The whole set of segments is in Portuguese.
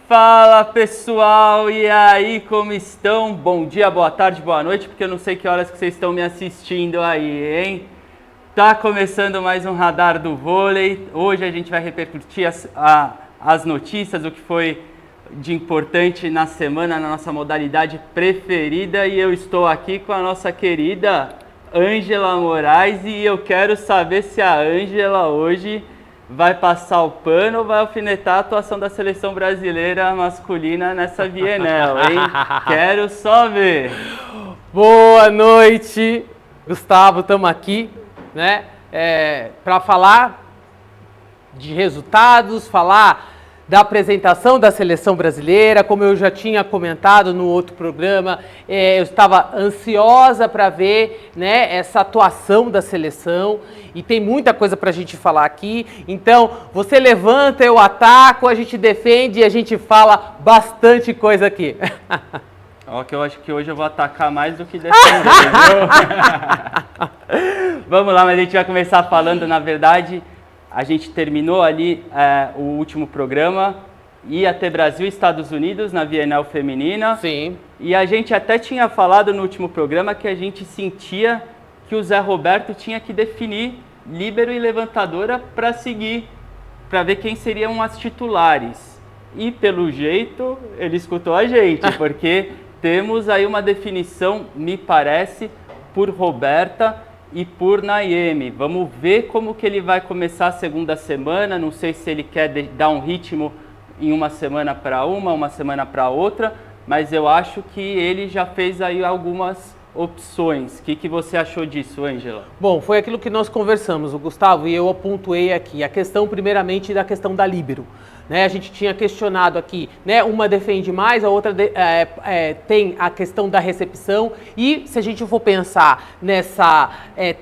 Fala pessoal, e aí, como estão? Bom dia, boa tarde, boa noite, porque eu não sei que horas que vocês estão me assistindo aí, hein? Tá começando mais um Radar do Vôlei. Hoje a gente vai repercutir as notícias, o que foi de importante na semana, na nossa modalidade preferida. E eu estou aqui com a nossa querida Ângela Moraes e eu quero saber se a Ângela hoje vai passar o pano ou vai alfinetar a atuação da seleção brasileira masculina nessa Bienal, hein? Quero só ver. Boa noite, Gustavo, estamos aqui, né, para falar de resultados, falar da apresentação da seleção brasileira. Como eu já tinha comentado no outro programa, eu estava ansiosa para ver, né, essa atuação da seleção e tem muita coisa para a gente falar aqui. Então, você levanta, eu ataco, a gente defende e a gente fala bastante coisa aqui. Ó, que eu acho que hoje eu vou atacar mais do que defender, viu? Vamos lá, mas a gente vai começar falando, na verdade, a gente terminou ali o último programa, ia ter Brasil e Estados Unidos na Bienal Feminina. Sim. E a gente até tinha falado no último programa que a gente sentia que o Zé Roberto tinha que definir líbero e levantadora para seguir, para ver quem seriam as titulares. E pelo jeito ele escutou a gente, porque temos aí uma definição, me parece, por Roberta e por Nayemi. Vamos ver como que ele vai começar a segunda semana. Não sei se ele quer dar um ritmo em uma semana para uma semana para outra, mas eu acho que ele já fez aí algumas opções. O que você achou disso, Ângela? Bom, foi aquilo que nós conversamos, o Gustavo, e eu pontuei aqui. A questão, primeiramente, da questão da líbero. Né, a gente tinha questionado aqui, né, uma defende mais, a outra tem a questão da recepção. E se a gente for pensar nessa,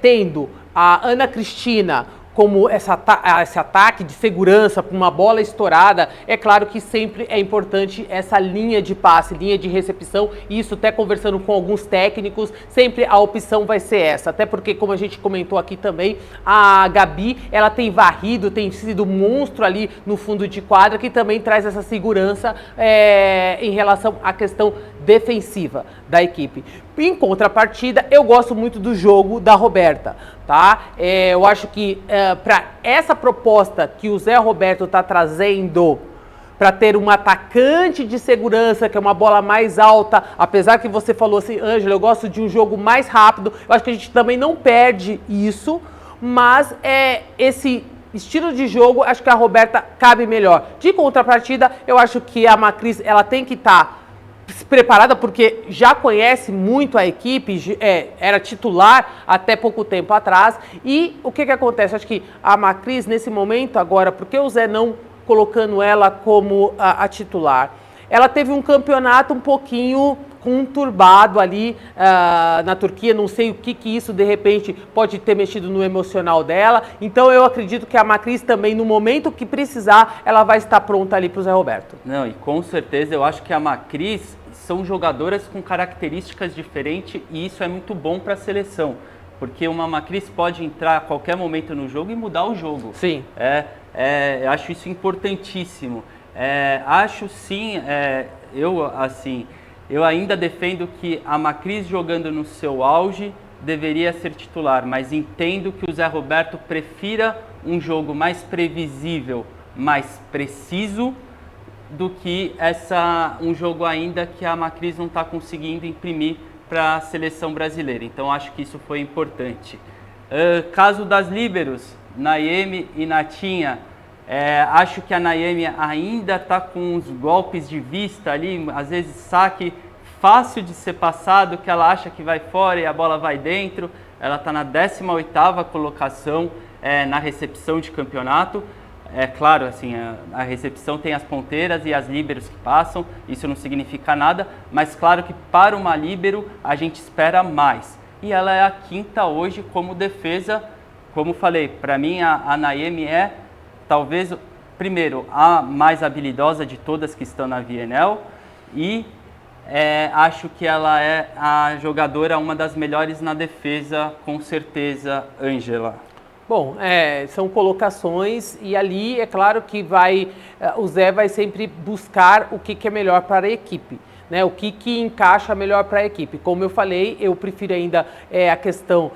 tendo a Ana Cristina como esse ataque de segurança para uma bola estourada, é claro que sempre é importante essa linha de passe, linha de recepção, e isso até conversando com alguns técnicos, sempre a opção vai ser essa, até porque, como a gente comentou aqui também, a Gabi, ela tem varrido, tem sido monstro ali no fundo de quadra, que também traz essa segurança em relação à questão defensiva da equipe. Em contrapartida, eu gosto muito do jogo da Roberta, tá? Eu acho que para essa proposta que o Zé Roberto está trazendo, para ter um atacante de segurança, que é uma bola mais alta, apesar que você falou assim, Ângela, eu gosto de um jogo mais rápido, eu acho que a gente também não perde isso, mas esse estilo de jogo, acho que a Roberta cabe melhor. De contrapartida, eu acho que a Macris, ela tem que estar preparada, porque já conhece muito a equipe, era titular até pouco tempo atrás. E o que acontece? Acho que a Macris, nesse momento agora, porque o Zé não colocando ela como a titular, ela teve um campeonato um pouquinho conturbado ali na Turquia, não sei o que isso de repente pode ter mexido no emocional dela. Então eu acredito que a Macris também, no momento que precisar, ela vai estar pronta ali para o Zé Roberto. Não, e com certeza eu acho que a Macris são jogadoras com características diferentes e isso é muito bom para a seleção, porque uma Macris pode entrar a qualquer momento no jogo e mudar o jogo. Sim. Eu acho isso importantíssimo. Acho sim, eu ainda defendo que a Macris jogando no seu auge deveria ser titular, mas entendo que o Zé Roberto prefira um jogo mais previsível, mais preciso, do que um jogo ainda que a Macris não está conseguindo imprimir para a seleção brasileira. Então acho que isso foi importante. Caso das líberos, Nayemi e Natinha, acho que a Nayemi ainda está com uns golpes de vista ali, às vezes saque fácil de ser passado, que ela acha que vai fora e a bola vai dentro. Ela está na 18ª colocação na recepção de campeonato. É claro, assim, a recepção tem as ponteiras e as líberos que passam, isso não significa nada, mas claro que para uma líbero a gente espera mais. E ela é a 5ª hoje como defesa. Como falei, para mim a Nayemi é talvez, primeiro, a mais habilidosa de todas que estão na Bienal e acho que ela é a jogadora, uma das melhores na defesa, com certeza, Ângela. Bom, são colocações e ali é claro que o Zé vai sempre buscar o que é melhor para a equipe. Né, o que encaixa melhor para a equipe. Como eu falei, eu prefiro ainda a questão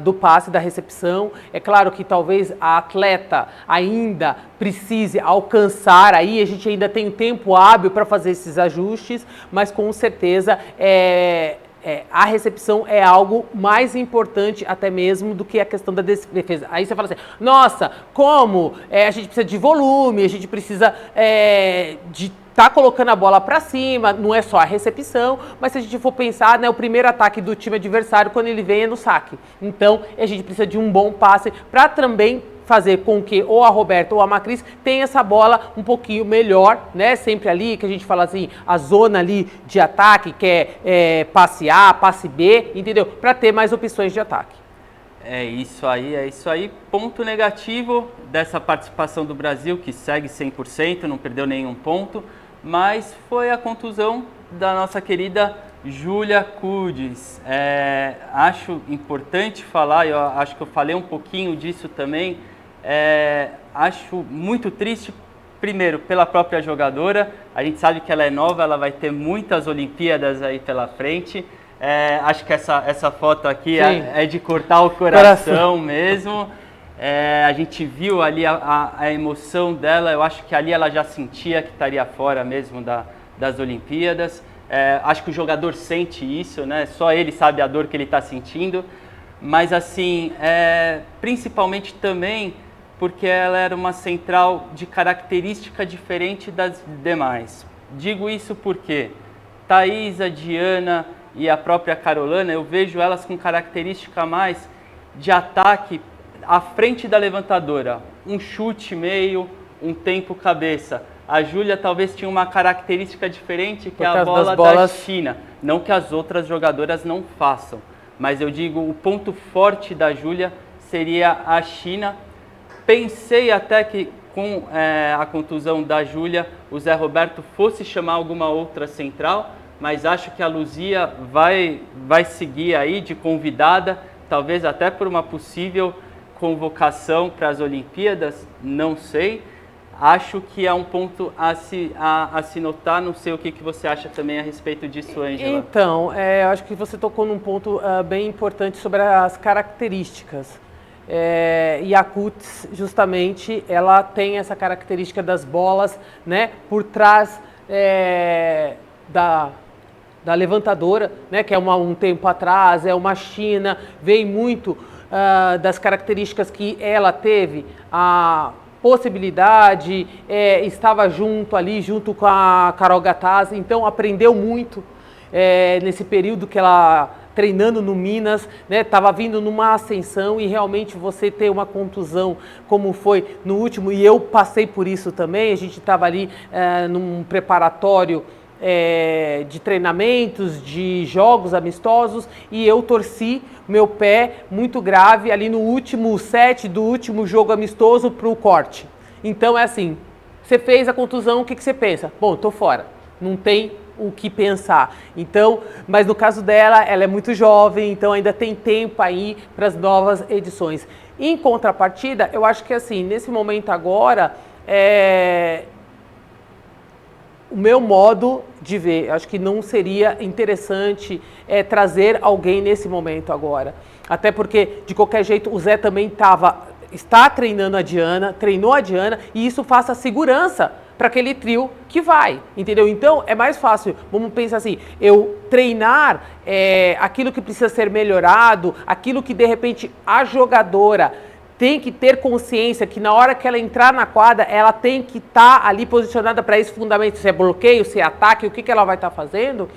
do passe, da recepção. É claro que talvez a atleta ainda precise alcançar, aí a gente ainda tem um tempo hábil para fazer esses ajustes, mas com certeza a recepção é algo mais importante até mesmo do que a questão da defesa. Aí você fala assim, nossa, como a gente precisa de volume, a gente precisa de tá colocando a bola para cima, não é só a recepção, mas se a gente for pensar, né, o primeiro ataque do time adversário, quando ele vem, é no saque. Então, a gente precisa de um bom passe para também fazer com que ou a Roberta ou a Macris tenha essa bola um pouquinho melhor, né? Sempre ali, que a gente fala assim, a zona ali de ataque, que é passe A, passe B, entendeu? Para ter mais opções de ataque. É isso aí. Ponto negativo dessa participação do Brasil, que segue 100%, não perdeu nenhum ponto, mas foi a contusão da nossa querida Júlia Kudes. Acho importante falar, eu acho que eu falei um pouquinho disso também, acho muito triste, primeiro, pela própria jogadora, a gente sabe que ela é nova, ela vai ter muitas Olimpíadas aí pela frente. Acho que essa foto aqui é de cortar o coração mesmo. A gente viu ali a emoção dela, eu acho que ali ela já sentia que estaria fora mesmo das Olimpíadas. Acho que o jogador sente isso, né? Só ele sabe a dor que ele está sentindo. Mas assim, principalmente também porque ela era uma central de característica diferente das demais. Digo isso porque Thaís, a Diana e a própria Carolina, eu vejo elas com característica mais de ataque à frente da levantadora, um chute meio, um tempo cabeça. A Júlia talvez tinha uma característica diferente, que é a bola da China. Não que as outras jogadoras não façam, mas eu digo, o ponto forte da Júlia seria a China. Pensei até que com a contusão da Júlia, o Zé Roberto fosse chamar alguma outra central, mas acho que a Luzia vai seguir aí de convidada, talvez até por uma possível convocação para as Olimpíadas, não sei. Acho que é um ponto a se notar, não sei o que você acha também a respeito disso, Ângela. Então, eu acho que você tocou num ponto bem importante sobre as características. E a Kudes, justamente, ela tem essa característica das bolas, né, por trás da levantadora, né, que é um tempo atrás, é uma China, vem muito das características que ela teve, a possibilidade, estava junto com a Carol Gataz, então aprendeu muito nesse período que ela treinando no Minas, né, estava vindo numa ascensão e realmente você ter uma contusão como foi no último, e eu passei por isso também, a gente estava ali num preparatório de treinamentos, de jogos amistosos, e eu torci meu pé muito grave ali no último set do último jogo amistoso para o corte. Então é assim, você fez a contusão, o que você pensa? Bom, tô fora, não tem o que pensar. Então, mas no caso dela, ela é muito jovem, então ainda tem tempo aí para as novas edições. Em contrapartida, eu acho que assim, nesse momento agora, o meu modo de ver, acho que não seria interessante trazer alguém nesse momento agora. Até porque, de qualquer jeito, o Zé também está treinando a Diana, treinou a Diana, e isso faça segurança para aquele trio que vai, entendeu? Então, é mais fácil, vamos pensar assim, eu treinar aquilo que precisa ser melhorado, aquilo que, de repente, a jogadora tem que ter consciência que na hora que ela entrar na quadra, ela tem que estar ali posicionada para esse fundamento, se é bloqueio, se é ataque, o que ela vai estar fazendo,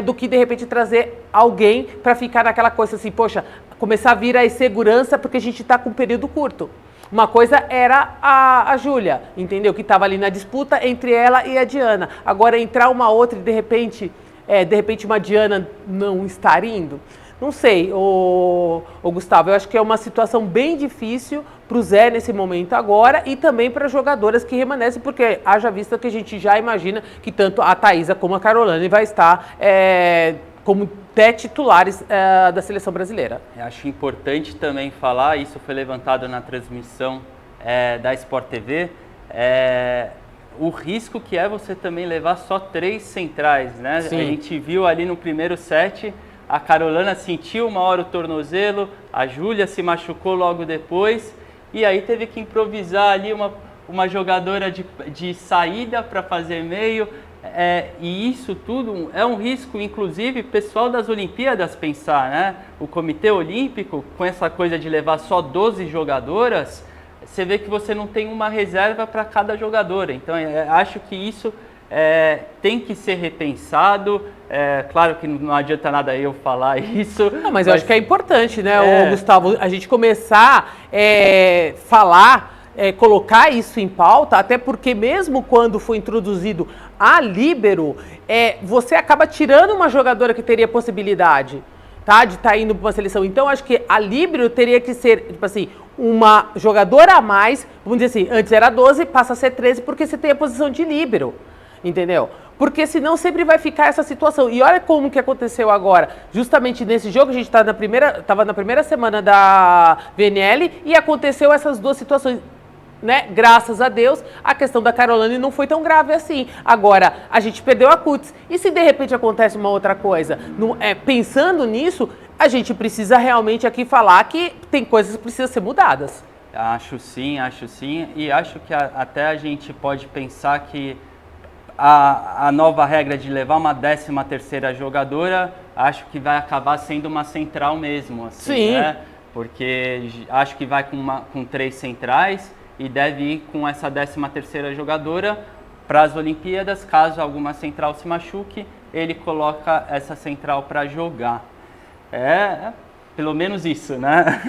do que de repente trazer alguém para ficar naquela coisa assim, poxa, começar a vir a insegurança porque a gente está com um período curto. Uma coisa era a Júlia, entendeu? Que estava ali na disputa entre ela e a Diana. Agora entrar uma outra e de repente uma Diana não estar indo. Não sei, ô Gustavo, eu acho que é uma situação bem difícil para o Zé nesse momento agora e também para as jogadoras que remanescem, porque haja vista que a gente já imagina que tanto a Thaísa como a Carolina vai estar como até titulares da seleção brasileira. Eu acho importante também falar, isso foi levantado na transmissão da Sport TV, o risco que é você também levar só 3 centrais, né? Sim. A gente viu ali no primeiro set, a Carolina sentiu uma hora o tornozelo, a Júlia se machucou logo depois, e aí teve que improvisar ali uma jogadora de saída para fazer meio, e isso tudo é um risco, inclusive, pessoal das Olimpíadas pensar, né? O Comitê Olímpico, com essa coisa de levar só 12 jogadoras, você vê que você não tem uma reserva para cada jogadora. Então, acho que isso tem que ser repensado. Claro que não adianta nada eu falar isso. Não, mas eu acho que é importante, né, Gustavo, a gente começar a falar, colocar isso em pauta, até porque mesmo quando foi introduzido a líbero, você acaba tirando uma jogadora que teria possibilidade, tá, de estar indo para uma seleção. Então, acho que a líbero teria que ser, tipo assim, uma jogadora a mais, vamos dizer assim, antes era 12, passa a ser 13, porque você tem a posição de líbero, entendeu? Porque senão sempre vai ficar essa situação. E olha como que aconteceu agora. Justamente nesse jogo, a gente estava na primeira semana da VNL e aconteceu essas duas situações. Né? Graças a Deus, a questão da Caroline não foi tão grave assim. Agora, a gente perdeu a Cutis. E se de repente acontece uma outra coisa? Pensando nisso, a gente precisa realmente aqui falar que tem coisas que precisam ser mudadas. Acho sim. E acho que até a gente pode pensar que a nova regra de levar uma 13ª jogadora, acho que vai acabar sendo uma central mesmo. Assim, sim. Né? Porque acho que vai com 3 centrais e deve ir com essa 13ª jogadora para as Olimpíadas. Caso alguma central se machuque, ele coloca essa central para jogar. Pelo menos isso, né?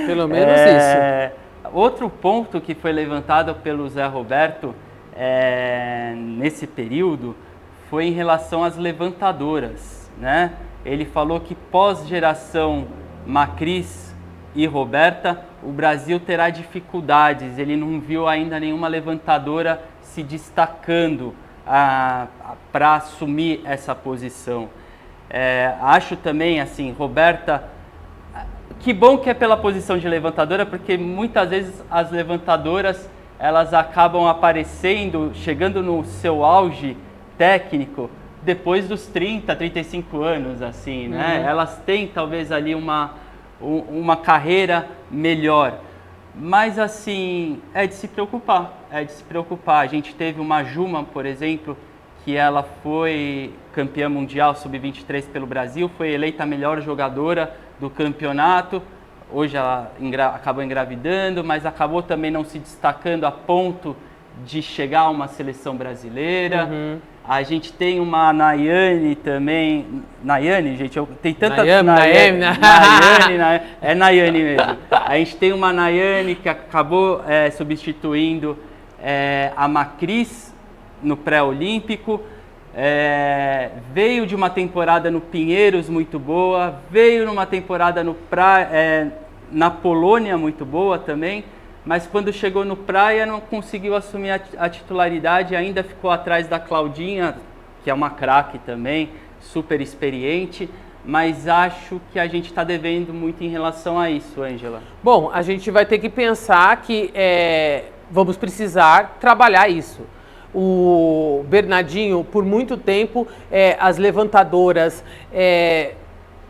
Pelo menos isso. Outro ponto que foi levantado pelo Zé Roberto nesse período foi em relação às levantadoras, né? Ele falou que pós-geração Macris e Roberta, o Brasil terá dificuldades. Ele não viu ainda nenhuma levantadora se destacando para assumir essa posição. Acho também, assim, Roberta, que bom que é pela posição de levantadora, porque muitas vezes as levantadoras elas acabam aparecendo, chegando no seu auge técnico depois dos 30, 35 anos, assim, né? Uhum. Elas têm talvez ali uma carreira melhor. Mas, assim, é de se preocupar. A gente teve uma Juma, por exemplo, que ela foi campeã mundial sub-23 pelo Brasil, foi eleita a melhor jogadora do campeonato. Hoje ela acabou engravidando, mas acabou também não se destacando a ponto de chegar a uma seleção brasileira. Uhum. A gente tem uma Nayane também. Nayane, gente, tem tanta Nayane. É Nayane mesmo. A gente tem uma Nayane que acabou substituindo a Macris no pré-olímpico. Veio de uma temporada no Pinheiros muito boa, veio numa temporada na Polônia muito boa também, mas quando chegou no Praia não conseguiu assumir a titularidade, ainda ficou atrás da Claudinha, que é uma craque também, super experiente, mas acho que a gente está devendo muito em relação a isso, Ângela. Bom, a gente vai ter que pensar que vamos precisar trabalhar isso. O Bernardinho, por muito tempo, as levantadoras,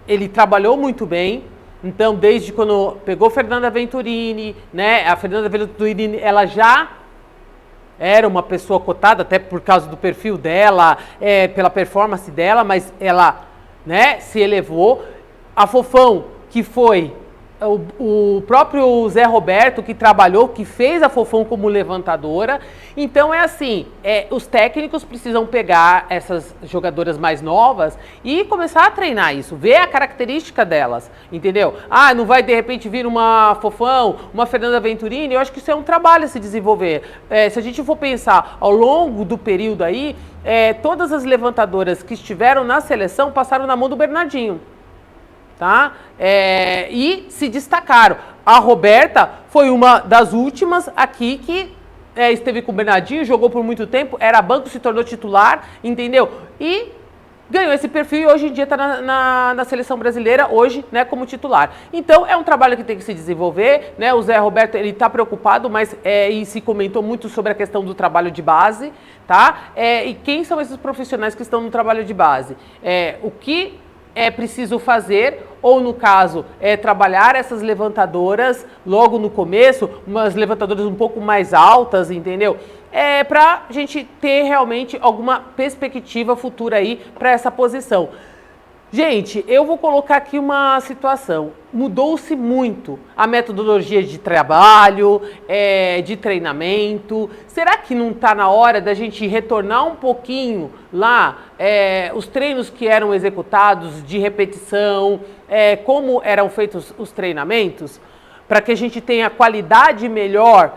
ele trabalhou muito bem. Então, desde quando pegou Fernanda Venturini, né? A Fernanda Venturini, ela já era uma pessoa cotada, até por causa do perfil dela, pela performance dela, mas ela, né, se elevou. A Fofão, que foi o próprio Zé Roberto que trabalhou, que fez a Fofão como levantadora. Então assim, os técnicos precisam pegar essas jogadoras mais novas e começar a treinar isso, ver a característica delas, entendeu? Não vai de repente vir uma Fofão, uma Fernanda Venturini. Eu acho que isso é um trabalho a se desenvolver. Se a gente for pensar ao longo do período aí, todas as levantadoras que estiveram na seleção passaram na mão do Bernardinho. Tá? E se destacaram. A Roberta foi uma das últimas aqui que esteve com o Bernardinho, jogou por muito tempo, era banco, se tornou titular, entendeu? E ganhou esse perfil e hoje em dia está na seleção brasileira, hoje, né, como titular. Então, é um trabalho que tem que se desenvolver, né? O Zé Roberto, ele está preocupado, mas e se comentou muito sobre a questão do trabalho de base, tá? E quem são esses profissionais que estão no trabalho de base? O que é preciso fazer, ou no caso, trabalhar essas levantadoras logo no começo, umas levantadoras um pouco mais altas, entendeu? Para a gente ter realmente alguma perspectiva futura aí para essa posição. Gente, eu vou colocar aqui uma situação. Mudou-se muito a metodologia de trabalho, de treinamento. Será que não está na hora da gente retornar um pouquinho lá os treinos que eram executados de repetição, como eram feitos os treinamentos, para que a gente tenha qualidade melhor,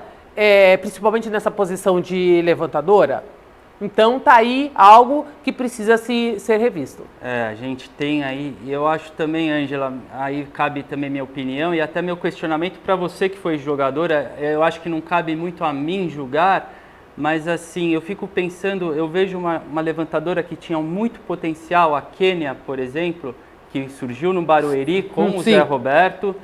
principalmente nessa posição de levantadora? Então tá aí algo que precisa ser revisto. A gente tem aí, e eu acho também, Ângela, aí cabe também minha opinião e até meu questionamento para você que foi jogadora. Eu acho que não cabe muito a mim julgar, mas assim, eu fico pensando, eu vejo uma levantadora que tinha muito potencial, a Kênia, por exemplo, que surgiu no Barueri com o Zé Roberto,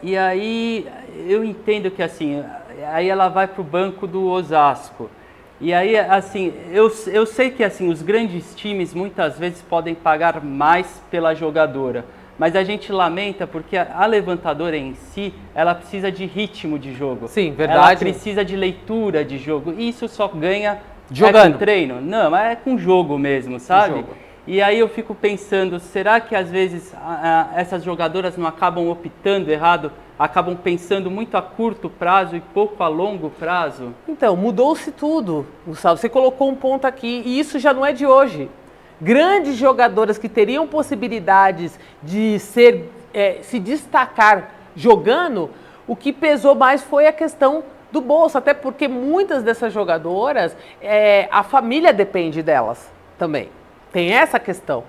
e aí eu entendo que assim, aí ela vai para o banco do Osasco. E aí, assim, eu sei que assim, os grandes times muitas vezes podem pagar mais pela jogadora, mas a gente lamenta porque a levantadora em si, ela precisa de ritmo de jogo. Sim, verdade. Ela precisa de leitura de jogo, e isso só ganha jogando. Com treino. Não, mas é com jogo mesmo, sabe? Jogo. E aí eu fico pensando, será que às vezes essas jogadoras não acabam optando errado, acabam pensando muito a curto prazo e pouco a longo prazo? Então, mudou-se tudo, Gustavo. Você colocou um ponto aqui, e isso já não é de hoje. Grandes jogadoras que teriam possibilidades de se destacar jogando, o que pesou mais foi a questão do bolso, até porque muitas dessas jogadoras, a família depende delas também. Tem essa questão.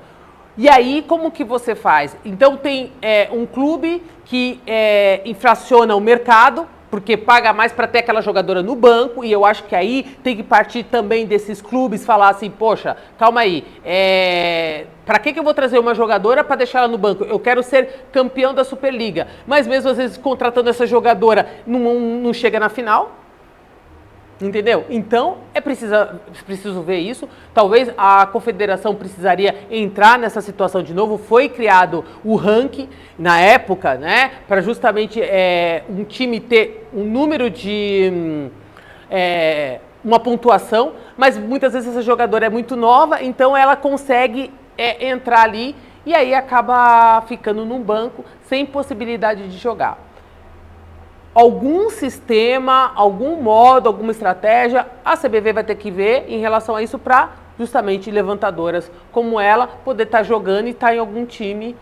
E aí, como que você faz? Então, tem um clube que inflaciona o mercado, porque paga mais para ter aquela jogadora no banco, e eu acho que aí tem que partir também desses clubes, falar assim, poxa, calma aí, para que eu vou trazer uma jogadora para deixar ela no banco? Eu quero ser campeão da Superliga, mas mesmo às vezes contratando essa jogadora não chega na final. Entendeu? Então, preciso ver isso. Talvez a confederação precisaria entrar nessa situação de novo. Foi criado o ranking na época, né? Para justamente um time ter um número de... uma pontuação, mas muitas vezes essa jogadora é muito nova, então ela consegue entrar ali e aí acaba ficando num banco sem possibilidade de jogar. Algum sistema, algum modo, alguma estratégia, a CBV vai ter que ver em relação a isso para justamente levantadoras como ela poder estar jogando e estar em algum time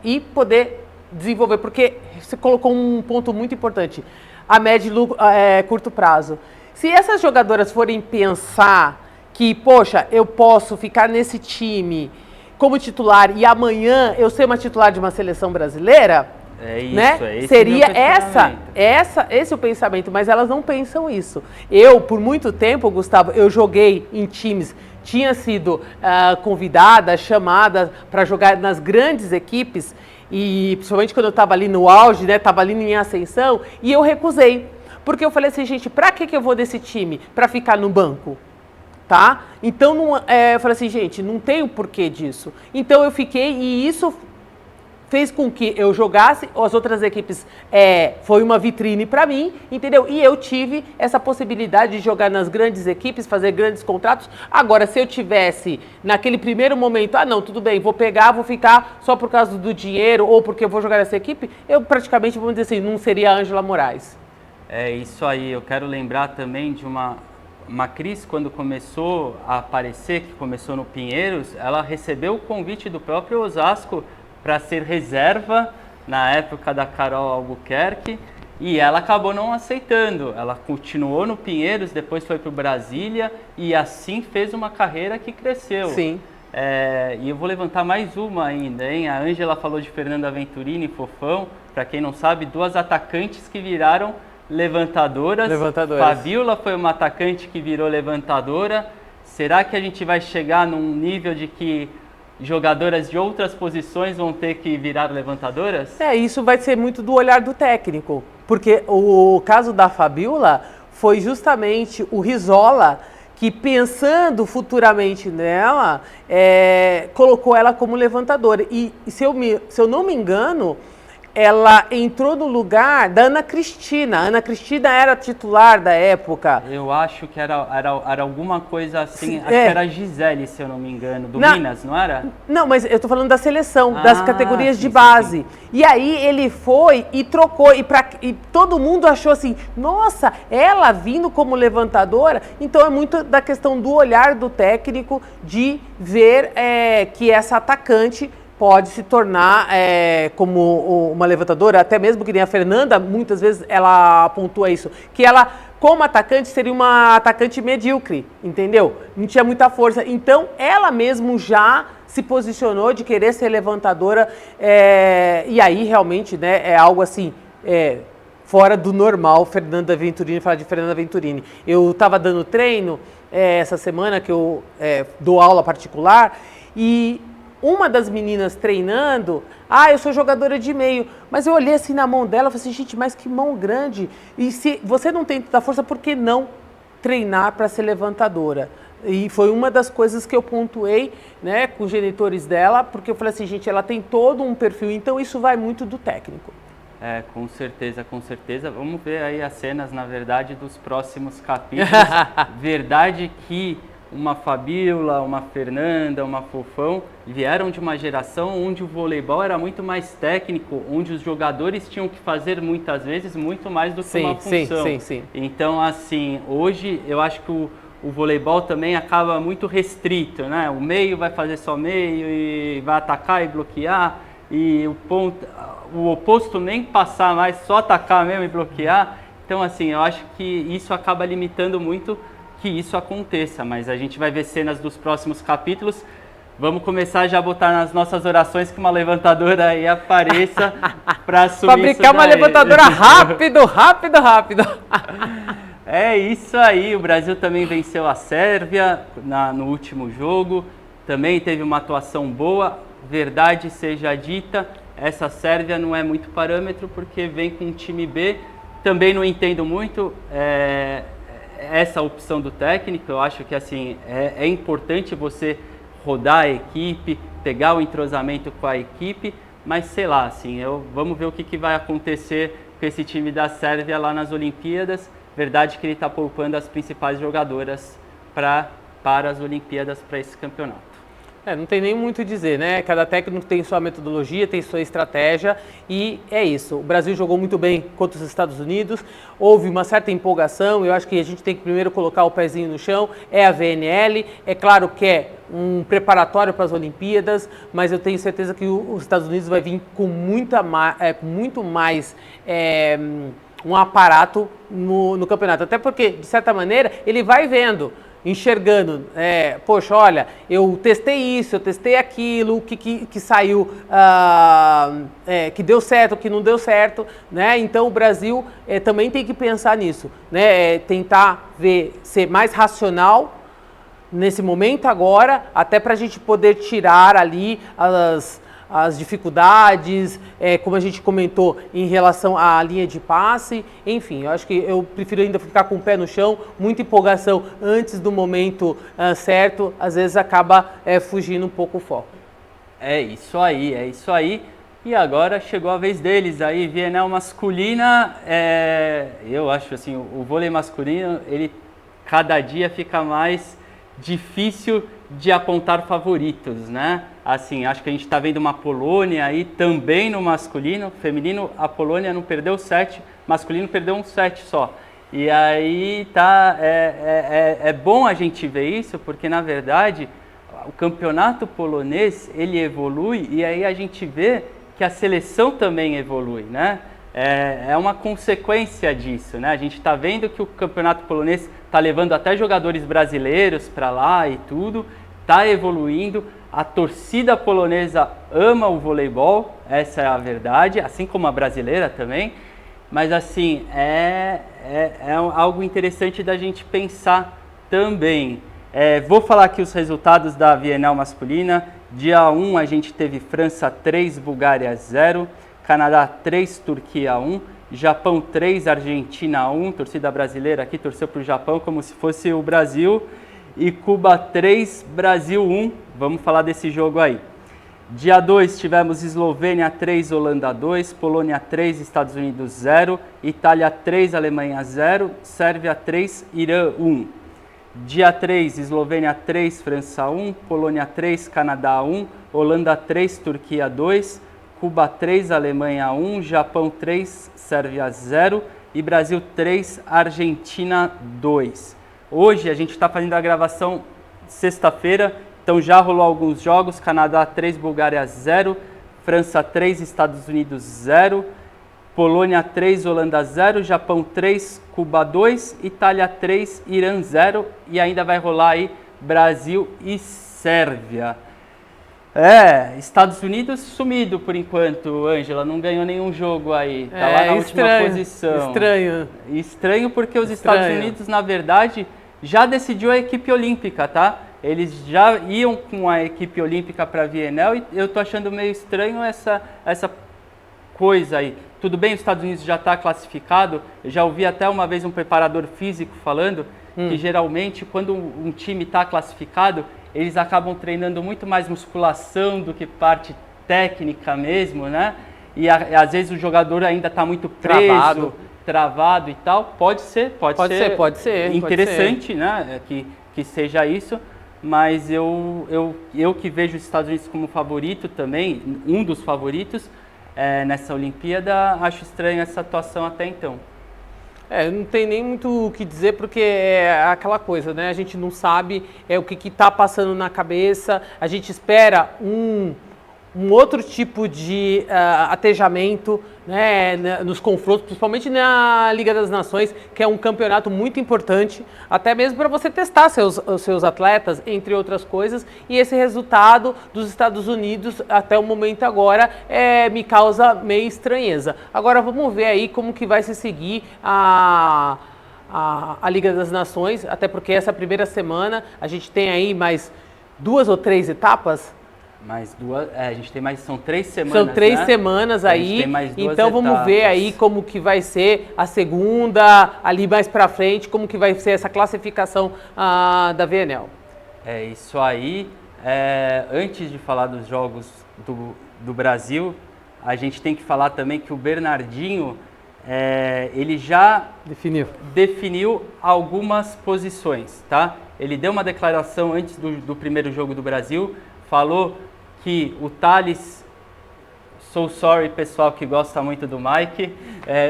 e poder desenvolver. Porque você colocou um ponto muito importante, a médio e curto prazo. Se essas jogadoras forem pensar que, poxa, eu posso ficar nesse time como titular e amanhã eu ser uma titular de uma seleção brasileira... Seria esse o pensamento, mas elas não pensam isso. Eu, por muito tempo, Gustavo, eu joguei em times, tinha sido convidada, chamada para jogar nas grandes equipes, e principalmente quando eu estava ali no auge, né, estava ali em ascensão, e eu recusei. Porque eu falei assim, gente, para que eu vou desse time? Para ficar no banco? Tá? Então, eu falei assim, gente, não tem o porquê disso. Então eu fiquei, e isso fez com que eu jogasse, as outras equipes foi uma vitrine para mim, entendeu? E eu tive essa possibilidade de jogar nas grandes equipes, fazer grandes contratos. Agora, se eu tivesse naquele primeiro momento, não, tudo bem, vou ficar só por causa do dinheiro ou porque eu vou jogar nessa equipe, eu praticamente, vamos dizer assim, não seria a Ângela Moraes. É isso aí, eu quero lembrar também de uma Cris, quando começou a aparecer, que começou no Pinheiros, ela recebeu o convite do próprio Osasco para ser reserva na época da Carol Albuquerque, e ela acabou não aceitando. Ela continuou no Pinheiros, depois foi para o Brasília e assim fez uma carreira que cresceu. Sim. E eu vou levantar mais uma ainda, hein? A Ângela falou de Fernanda Venturini e Fofão. Para quem não sabe, duas atacantes que viraram levantadoras. Fabiola foi uma atacante que virou levantadora. será que a gente vai chegar num nível de que jogadoras de outras posições vão ter que virar levantadoras? Isso vai ser muito do olhar do técnico, porque o caso da Fabiola foi justamente o Rizola que, pensando futuramente nela, colocou ela como levantadora. E se eu não me engano, ela entrou no lugar da Ana Cristina. A Ana Cristina era titular da época. Eu acho que era alguma coisa assim, acho que era a Gisele, se eu não me engano, do Minas, não era? Não, mas eu tô falando da seleção, das categorias de base. Sim. E aí ele foi e trocou, e todo mundo achou assim, nossa, ela vindo como levantadora. Então é muito da questão do olhar do técnico de ver que essa atacante pode se tornar como uma levantadora, até mesmo que nem a Fernanda, muitas vezes ela pontua isso, que ela, como atacante, seria uma atacante medíocre, entendeu? Não tinha muita força. Então, ela mesmo já se posicionou de querer ser levantadora, e aí realmente, né, é algo assim, fora do normal, Fernanda Venturini, falar de Fernanda Venturini. Eu estava dando treino essa semana, que eu dou aula particular, e uma das meninas treinando, eu sou jogadora de meio, mas eu olhei assim na mão dela e falei assim, gente, mas que mão grande, e se você não tem tanta força, por que não treinar para ser levantadora? E foi uma das coisas que eu pontuei, né, com os genitores dela, porque eu falei assim, gente, ela tem todo um perfil, então isso vai muito do técnico. Com certeza, com certeza. Vamos ver aí as cenas, na verdade, dos próximos capítulos. Verdade que uma Fabiola, uma Fernanda, uma Fofão vieram de uma geração onde o voleibol era muito mais técnico, onde os jogadores tinham que fazer muitas vezes muito mais do que uma função. Sim. Então, assim, hoje eu acho que o voleibol também acaba muito restrito, né? O meio vai fazer só meio e vai atacar e bloquear, e o oposto nem passar mais, só atacar mesmo e bloquear. Então, assim, eu acho que isso acaba limitando muito que isso aconteça, mas a gente vai ver cenas dos próximos capítulos. Vamos começar já a botar nas nossas orações que uma levantadora aí apareça para assumir fabricar uma levantadora rápido. É isso aí, o Brasil também venceu a Sérvia no último jogo, também teve uma atuação boa. Verdade seja dita, essa Sérvia não é muito parâmetro porque vem com um time B. Também não entendo muito essa opção do técnico. Eu acho que assim é importante você rodar a equipe, pegar o entrosamento com a equipe, mas sei lá, assim, vamos ver o que vai acontecer com esse time da Sérvia lá nas Olimpíadas. Verdade que ele está poupando as principais jogadoras para as Olimpíadas, para esse campeonato. Não tem nem muito a dizer, né? Cada técnico tem sua metodologia, tem sua estratégia e é isso. O Brasil jogou muito bem contra os Estados Unidos, houve uma certa empolgação, eu acho que a gente tem que primeiro colocar o pezinho no chão, a VNL, é claro que é um preparatório para as Olimpíadas, mas eu tenho certeza que os Estados Unidos vai vir com muito mais um aparato no campeonato, até porque, de certa maneira, ele vai vendo, enxergando, poxa, olha, eu testei isso, eu testei aquilo, o que saiu, que deu certo, o que não deu certo, né? Então o Brasil também tem que pensar nisso, né? Tentar ser mais racional nesse momento agora, até para a gente poder tirar ali as dificuldades, como a gente comentou, em relação à linha de passe, enfim, eu acho que eu prefiro ainda ficar com o pé no chão, muita empolgação antes do momento certo, às vezes acaba fugindo um pouco o foco. É isso aí. E agora chegou a vez deles aí, VNL masculina, eu acho assim, o vôlei masculino, ele cada dia fica mais difícil de apontar favoritos, né? Assim, acho que a gente está vendo uma Polônia aí também no masculino, feminino, a Polônia não perdeu 7, masculino perdeu um 7 só. E aí é bom a gente ver isso, porque na verdade o campeonato polonês ele evolui e aí a gente vê que a seleção também evolui, né? É uma consequência disso, né? A gente está vendo que o campeonato polonês está levando até jogadores brasileiros para lá e tudo, está evoluindo. A torcida polonesa ama o voleibol, essa é a verdade, assim como a brasileira também. Mas assim, é algo interessante da gente pensar também. Vou falar aqui os resultados da Bienal masculina. Dia 1 a gente teve França 3, Bulgária 0, Canadá 3, Turquia 1, Japão 3, Argentina 1, torcida brasileira aqui torceu para o Japão como se fosse o Brasil, e Cuba 3, Brasil 1, vamos falar desse jogo aí. Dia 2 tivemos Eslovênia 3, Holanda 2, Polônia 3, Estados Unidos 0, Itália 3, Alemanha 0, Sérvia 3, Irã 1. Dia 3, Eslovênia 3, França 1, Polônia 3, Canadá 1, Holanda 3, Turquia 2, Cuba 3, Alemanha 1, Japão 3, Sérvia 0 e Brasil 3, Argentina 2. Hoje a gente está fazendo a gravação sexta-feira, então já rolou alguns jogos, Canadá 3, Bulgária 0, França 3, Estados Unidos 0, Polônia 3, Holanda 0, Japão 3, Cuba 2, Itália 3, Irã 0 e ainda vai rolar aí Brasil e Sérvia. Estados Unidos sumido por enquanto, Ângela, não ganhou nenhum jogo aí, tá lá na última posição. Estranho porque os Estados Unidos, na verdade, já decidiu a equipe olímpica, tá? Eles já iam com a equipe olímpica para a Bienal e eu tô achando meio estranho essa coisa aí. Tudo bem, os Estados Unidos já está classificado, eu já ouvi até uma vez um preparador físico falando que geralmente quando um time está classificado, eles acabam treinando muito mais musculação do que parte técnica mesmo, né? E às vezes o jogador ainda está muito preso, travado e tal. Pode ser interessante, né? Que seja isso, mas eu que vejo os Estados Unidos como favorito também, um dos favoritos, nessa Olimpíada, acho estranha essa atuação até então. Não tem nem muito o que dizer, porque é aquela coisa, né? A gente não sabe o que está passando na cabeça, a gente espera um outro tipo de atejamento, né, nos confrontos, principalmente na Liga das Nações, que é um campeonato muito importante, até mesmo para você testar os seus atletas, entre outras coisas, e esse resultado dos Estados Unidos, até o momento agora, me causa meio estranheza. Agora vamos ver aí como que vai se seguir a Liga das Nações, até porque essa primeira semana a gente tem aí mais 2 ou 3 etapas. Mais duas, a gente tem mais, são 3 semanas. São 3 semanas aí, então vamos ver aí como que vai ser a segunda, ali mais pra frente, como que vai ser essa classificação da VNL. É isso aí. Antes de falar dos jogos do Brasil, a gente tem que falar também que o Bernardinho, ele já definiu algumas posições, tá? Ele deu uma declaração antes do primeiro jogo do Brasil, falou que o Thales, so sorry pessoal que gosta muito do Mike,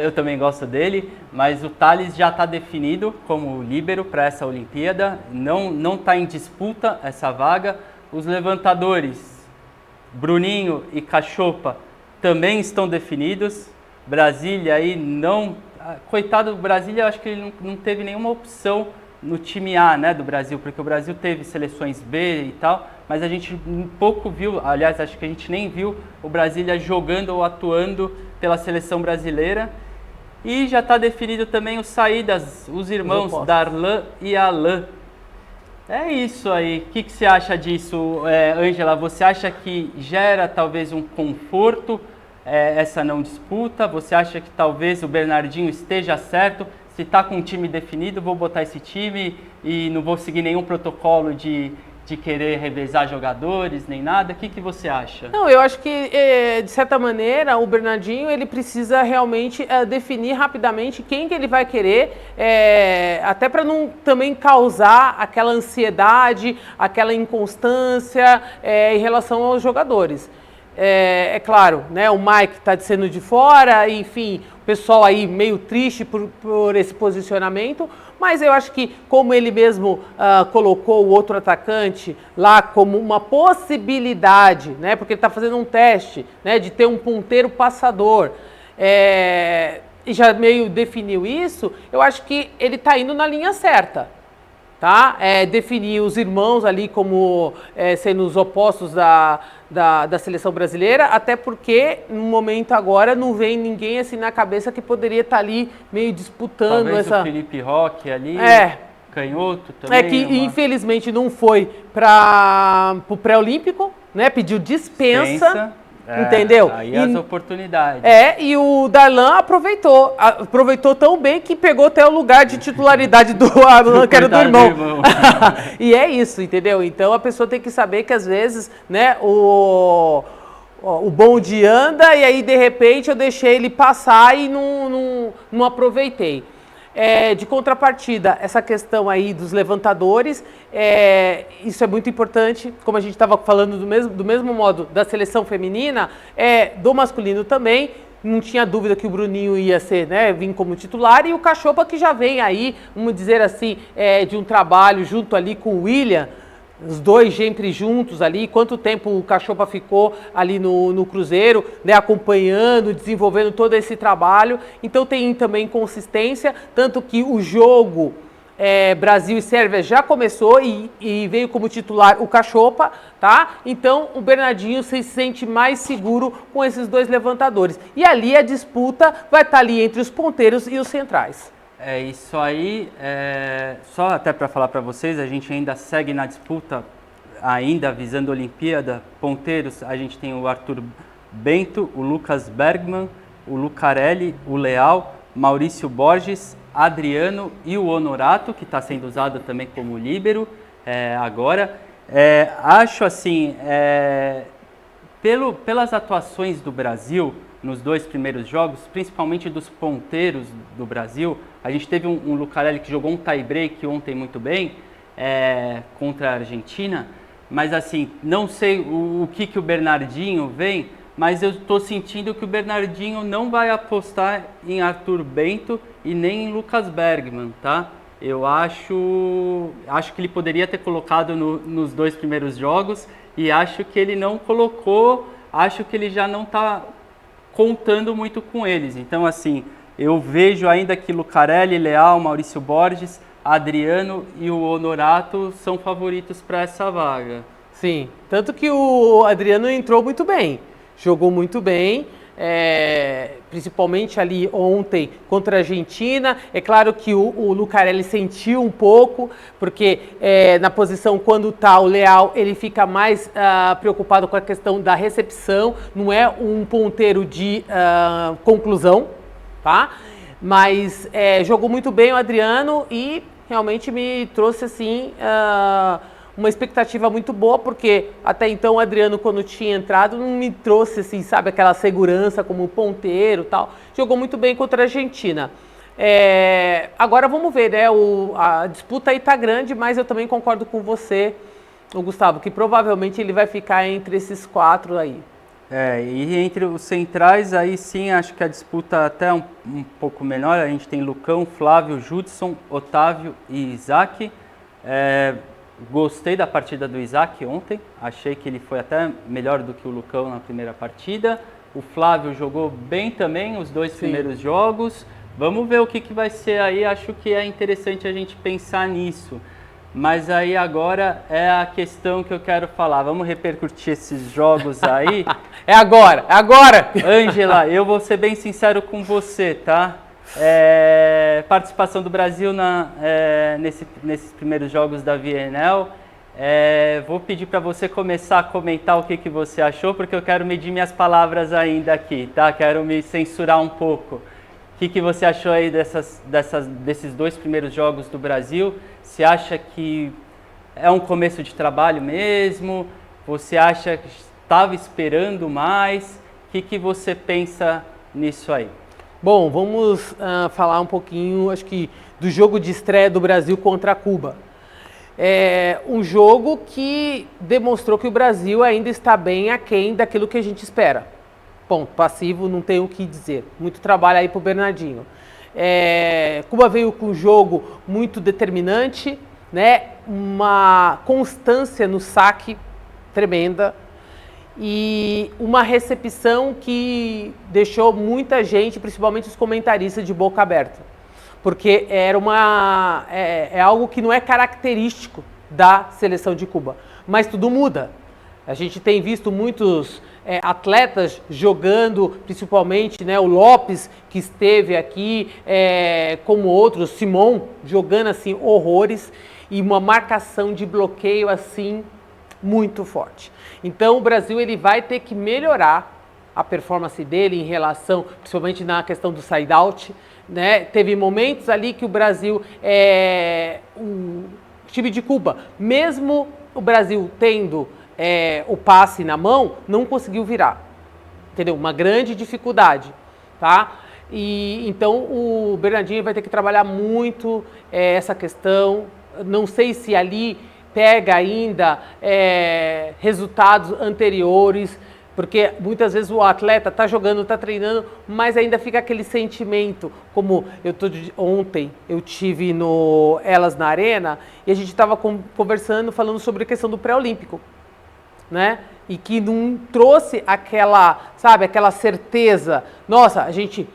eu também gosto dele, mas o Thales já está definido como líbero para essa Olimpíada, não está em disputa essa vaga. Os levantadores, Bruninho e Cachopa, também estão definidos. Brasília aí não... Coitado do Brasília, eu acho que ele não teve nenhuma opção no time A, né, do Brasil, porque o Brasil teve seleções B e tal, mas a gente pouco viu, aliás, acho que a gente nem viu o Brasília jogando ou atuando pela seleção brasileira. E já está definido também os saídas, os irmãos Darlan e Alain. É isso aí. O que você acha disso, Ângela? Você acha que gera talvez um conforto essa não disputa? Você acha que talvez o Bernardinho esteja certo? Se está com um time definido, vou botar esse time e não vou seguir nenhum protocolo de querer revezar jogadores, nem nada. O que você acha? Não, eu acho que, de certa maneira, o Bernardinho ele precisa realmente definir rapidamente quem que ele vai querer, até para não também causar aquela ansiedade, aquela inconstância em relação aos jogadores. É claro, né, o Mike está sendo de fora, enfim, o pessoal aí meio triste por esse posicionamento, mas eu acho que como ele mesmo colocou o outro atacante lá como uma possibilidade, né, porque ele está fazendo um teste, né, de ter um ponteiro passador, e já meio definiu isso, eu acho que ele está indo na linha certa. Tá? Definir os irmãos ali como sendo os opostos da seleção brasileira, até porque no momento agora não vem ninguém assim na cabeça que poderia estar ali meio disputando. Talvez o Felipe Roque ali, canhoto também. É que infelizmente não foi para o pré-olímpico, né? Pediu dispensa. Entendeu? Aí as oportunidades. E o Darlan aproveitou tão bem que pegou até o lugar de titularidade do Alan, que era do irmão. E é isso, entendeu? Então a pessoa tem que saber que às vezes, né, o bonde anda e aí de repente eu deixei ele passar e não aproveitei. De contrapartida, essa questão aí dos levantadores, isso é muito importante, como a gente estava falando do mesmo modo da seleção feminina, do masculino também, não tinha dúvida que o Bruninho ia ser, né, vir como titular, e o Cachopa que já vem aí, vamos dizer assim, de um trabalho junto ali com o William, os dois sempre juntos ali, quanto tempo o Cachopa ficou ali no Cruzeiro, né, acompanhando, desenvolvendo todo esse trabalho. Então tem também consistência, tanto que o jogo Brasil e Sérvia já começou e veio como titular o Cachopa, tá? Então o Bernardinho se sente mais seguro com esses dois levantadores. E ali a disputa vai estar ali entre os ponteiros e os centrais. Isso aí, só até para falar para vocês, a gente ainda segue na disputa, ainda visando a Olimpíada. Ponteiros, a gente tem o Arthur Bento, o Lucas Bergman, o Lucarelli, o Leal, Maurício Borges, Adriano e o Honorato, que está sendo usado também como líbero agora. Acho assim, pelas atuações do Brasil nos dois primeiros jogos, principalmente dos ponteiros do Brasil, a gente teve um Lucarelli que jogou um tie-break ontem muito bem contra a Argentina, mas assim, não sei o que o Bernardinho vem, mas eu estou sentindo que o Bernardinho não vai apostar em Arthur Bento e nem em Lucas Bergman, tá? Eu acho que ele poderia ter colocado nos dois primeiros jogos e acho que ele não colocou, acho que ele já não está contando muito com eles. Então, assim, eu vejo ainda que Lucarelli, Leal, Maurício Borges, Adriano e o Honorato são favoritos para essa vaga. Sim, tanto que o Adriano entrou muito bem, jogou muito bem, principalmente ali ontem contra a Argentina. É claro que o Lucarelli sentiu um pouco, porque na posição quando está o Leal, ele fica mais preocupado com a questão da recepção, não é um ponteiro de conclusão, tá? Mas jogou muito bem o Adriano e realmente me trouxe assim uma expectativa muito boa, porque até então o Adriano, quando tinha entrado, não me trouxe, assim, sabe, aquela segurança como ponteiro e tal. Jogou muito bem contra a Argentina. Agora vamos ver, né? A disputa aí tá grande, mas eu também concordo com você, o Gustavo, que provavelmente ele vai ficar entre esses quatro aí. E entre os centrais, aí sim, acho que a disputa até um pouco melhor. A gente tem Lucão, Flávio, Judson, Otávio e Isaac. Gostei da partida do Isaac ontem, achei que ele foi até melhor do que o Lucão na primeira partida. O Flávio jogou bem também os dois primeiros jogos. Vamos ver o que vai ser aí, acho que é interessante a gente pensar nisso. Mas aí agora é a questão que eu quero falar. Vamos repercutir esses jogos aí. É agora! Ângela, eu vou ser bem sincero com você, tá? Participação do Brasil nesses primeiros jogos da VNL. Vou pedir para você começar a comentar o que você achou, porque eu quero medir minhas palavras ainda aqui, tá? Quero me censurar um pouco. O que você achou aí desses dois primeiros jogos do Brasil? Você acha que é um começo de trabalho mesmo? Você acha que estava esperando mais? O que você pensa nisso aí? Bom, vamos falar um pouquinho, acho que, do jogo de estreia do Brasil contra Cuba. Um jogo que demonstrou que o Brasil ainda está bem aquém daquilo que a gente espera. Ponto, passivo, não tem o que dizer. Muito trabalho aí pro Bernardinho. Cuba veio com um jogo muito determinante, né? Uma constância no saque tremenda. E uma recepção que deixou muita gente, principalmente os comentaristas, de boca aberta. Porque era algo que não é característico da seleção de Cuba. Mas tudo muda. A gente tem visto muitos atletas jogando, principalmente, né, o Lopes, que esteve aqui, como outros, Simon, jogando assim horrores, e uma marcação de bloqueio assim muito forte. Então o Brasil ele vai ter que melhorar a performance dele em relação, principalmente na questão do side-out, né? Teve momentos ali que o Brasil, o time de Cuba, mesmo o Brasil tendo o passe na mão, não conseguiu virar, entendeu? Uma grande dificuldade, tá? E então o Bernardinho vai ter que trabalhar muito essa questão. Não sei se ali pega ainda resultados anteriores, porque muitas vezes o atleta está jogando, está treinando, mas ainda fica aquele sentimento, como ontem eu tive no Elas na Arena, e a gente estava conversando, falando sobre a questão do pré-olímpico, né? E que não trouxe aquela, sabe, aquela certeza, nossa, a gente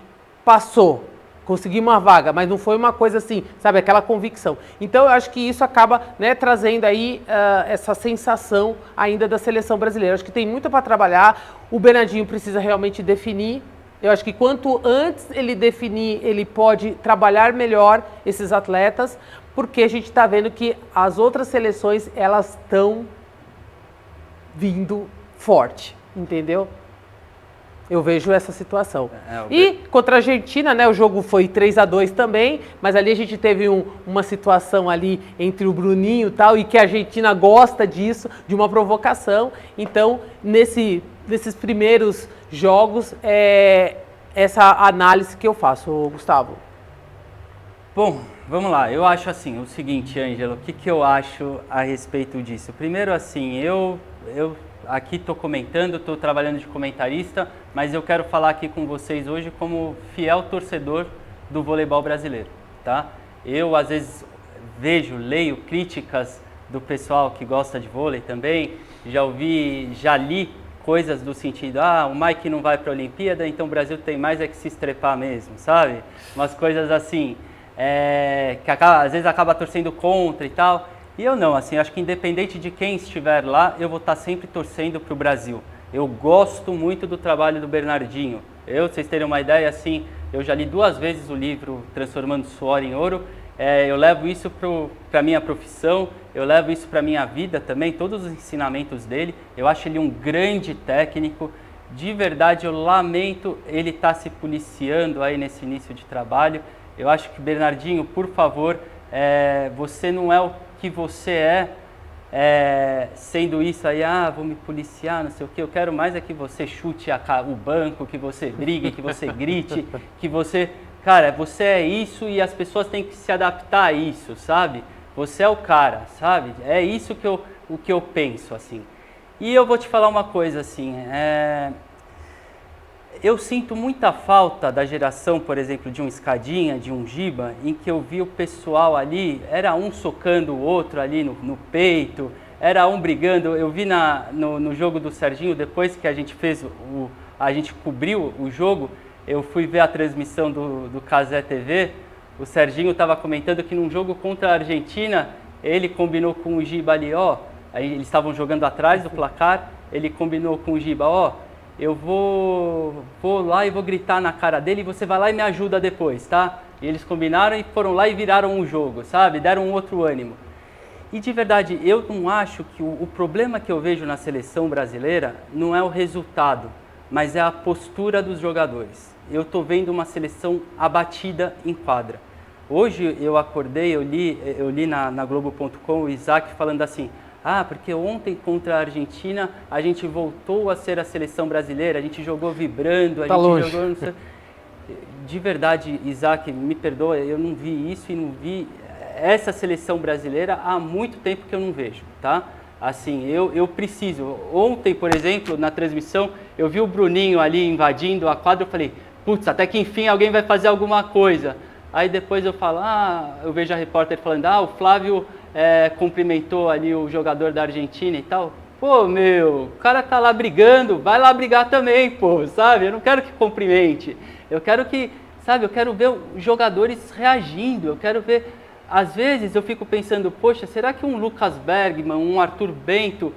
passou, conseguimos uma vaga, mas não foi uma coisa assim, sabe, aquela convicção. Então eu acho que isso acaba, né, trazendo aí essa sensação ainda da seleção brasileira. Eu acho que tem muito para trabalhar, o Bernardinho precisa realmente definir. Eu acho que quanto antes ele definir, ele pode trabalhar melhor esses atletas, porque a gente está vendo que as outras seleções, elas estão vindo forte, entendeu? Eu vejo essa situação. E contra a Argentina, né, o jogo foi 3-2 também, mas ali a gente teve uma situação ali entre o Bruninho e tal, e que a Argentina gosta disso, de uma provocação. Então, nesses primeiros jogos, essa análise que eu faço, Gustavo. Bom, vamos lá. Eu acho assim, o seguinte, Ângelo, o que eu acho a respeito disso? Primeiro, assim, eu aqui estou comentando, estou trabalhando de comentarista, mas eu quero falar aqui com vocês hoje como fiel torcedor do voleibol brasileiro, tá? Eu, às vezes, leio críticas do pessoal que gosta de vôlei também, já li coisas do sentido, o Mike não vai para a Olimpíada, então o Brasil tem mais que se estrepar mesmo, sabe? Umas coisas assim, que às vezes acaba torcendo contra e tal. E eu não, assim, acho que independente de quem estiver lá, eu vou estar sempre torcendo para o Brasil. Eu gosto muito do trabalho do Bernardinho. Vocês terem uma ideia, assim, eu já li 2 vezes o livro Transformando Suor em Ouro. Eu levo isso para a minha profissão, eu levo isso para a minha vida também, todos os ensinamentos dele. Eu acho ele um grande técnico. De verdade, eu lamento ele estar se policiando aí nesse início de trabalho. Eu acho que, Bernardinho, por favor, você não é o que você sendo isso aí, vou me policiar, não sei o que, eu quero mais que você chute o banco, que você brigue, que você grite, que você... Cara, você é isso e as pessoas têm que se adaptar a isso, sabe? Você é o cara, sabe? É isso o que eu penso, assim. E eu vou te falar uma coisa, assim, eu sinto muita falta da geração, por exemplo, de um Escadinha, de um Giba, em que eu vi o pessoal ali, era um socando o outro ali no peito, era um brigando. Eu vi no jogo do Serginho, depois que a gente a gente cobriu o jogo, eu fui ver a transmissão do Cazé TV, o Serginho estava comentando que num jogo contra a Argentina, ele combinou com o Giba ali, eles estavam jogando atrás do placar, ele combinou com o Giba, eu vou lá e vou gritar na cara dele e você vai lá e me ajuda depois, tá? E eles combinaram e foram lá e viraram o jogo, sabe? Deram um outro ânimo. E de verdade, eu não acho que o problema que eu vejo na seleção brasileira não é o resultado, mas é a postura dos jogadores. Eu estou vendo uma seleção abatida em quadra. Hoje eu acordei, eu li na Globo.com o Isaac falando assim, porque ontem contra a Argentina a gente voltou a ser a seleção brasileira, a gente jogou vibrando, jogou... De verdade, Isaac, me perdoa, eu não vi isso e não vi essa seleção brasileira há muito tempo que eu não vejo, tá? Assim, eu preciso. Ontem, por exemplo, na transmissão, eu vi o Bruninho ali invadindo a quadra, eu falei, putz, até que enfim alguém vai fazer alguma coisa. Aí depois eu falo, eu vejo a repórter falando, o Flávio cumprimentou ali o jogador da Argentina e tal. Pô, o cara tá lá brigando, vai lá brigar também, pô, sabe? Eu não quero que cumprimente. Eu quero eu quero ver os jogadores reagindo, eu quero ver... Às vezes eu fico pensando, poxa, será que um Lucas Bergman, um Arthur Bento,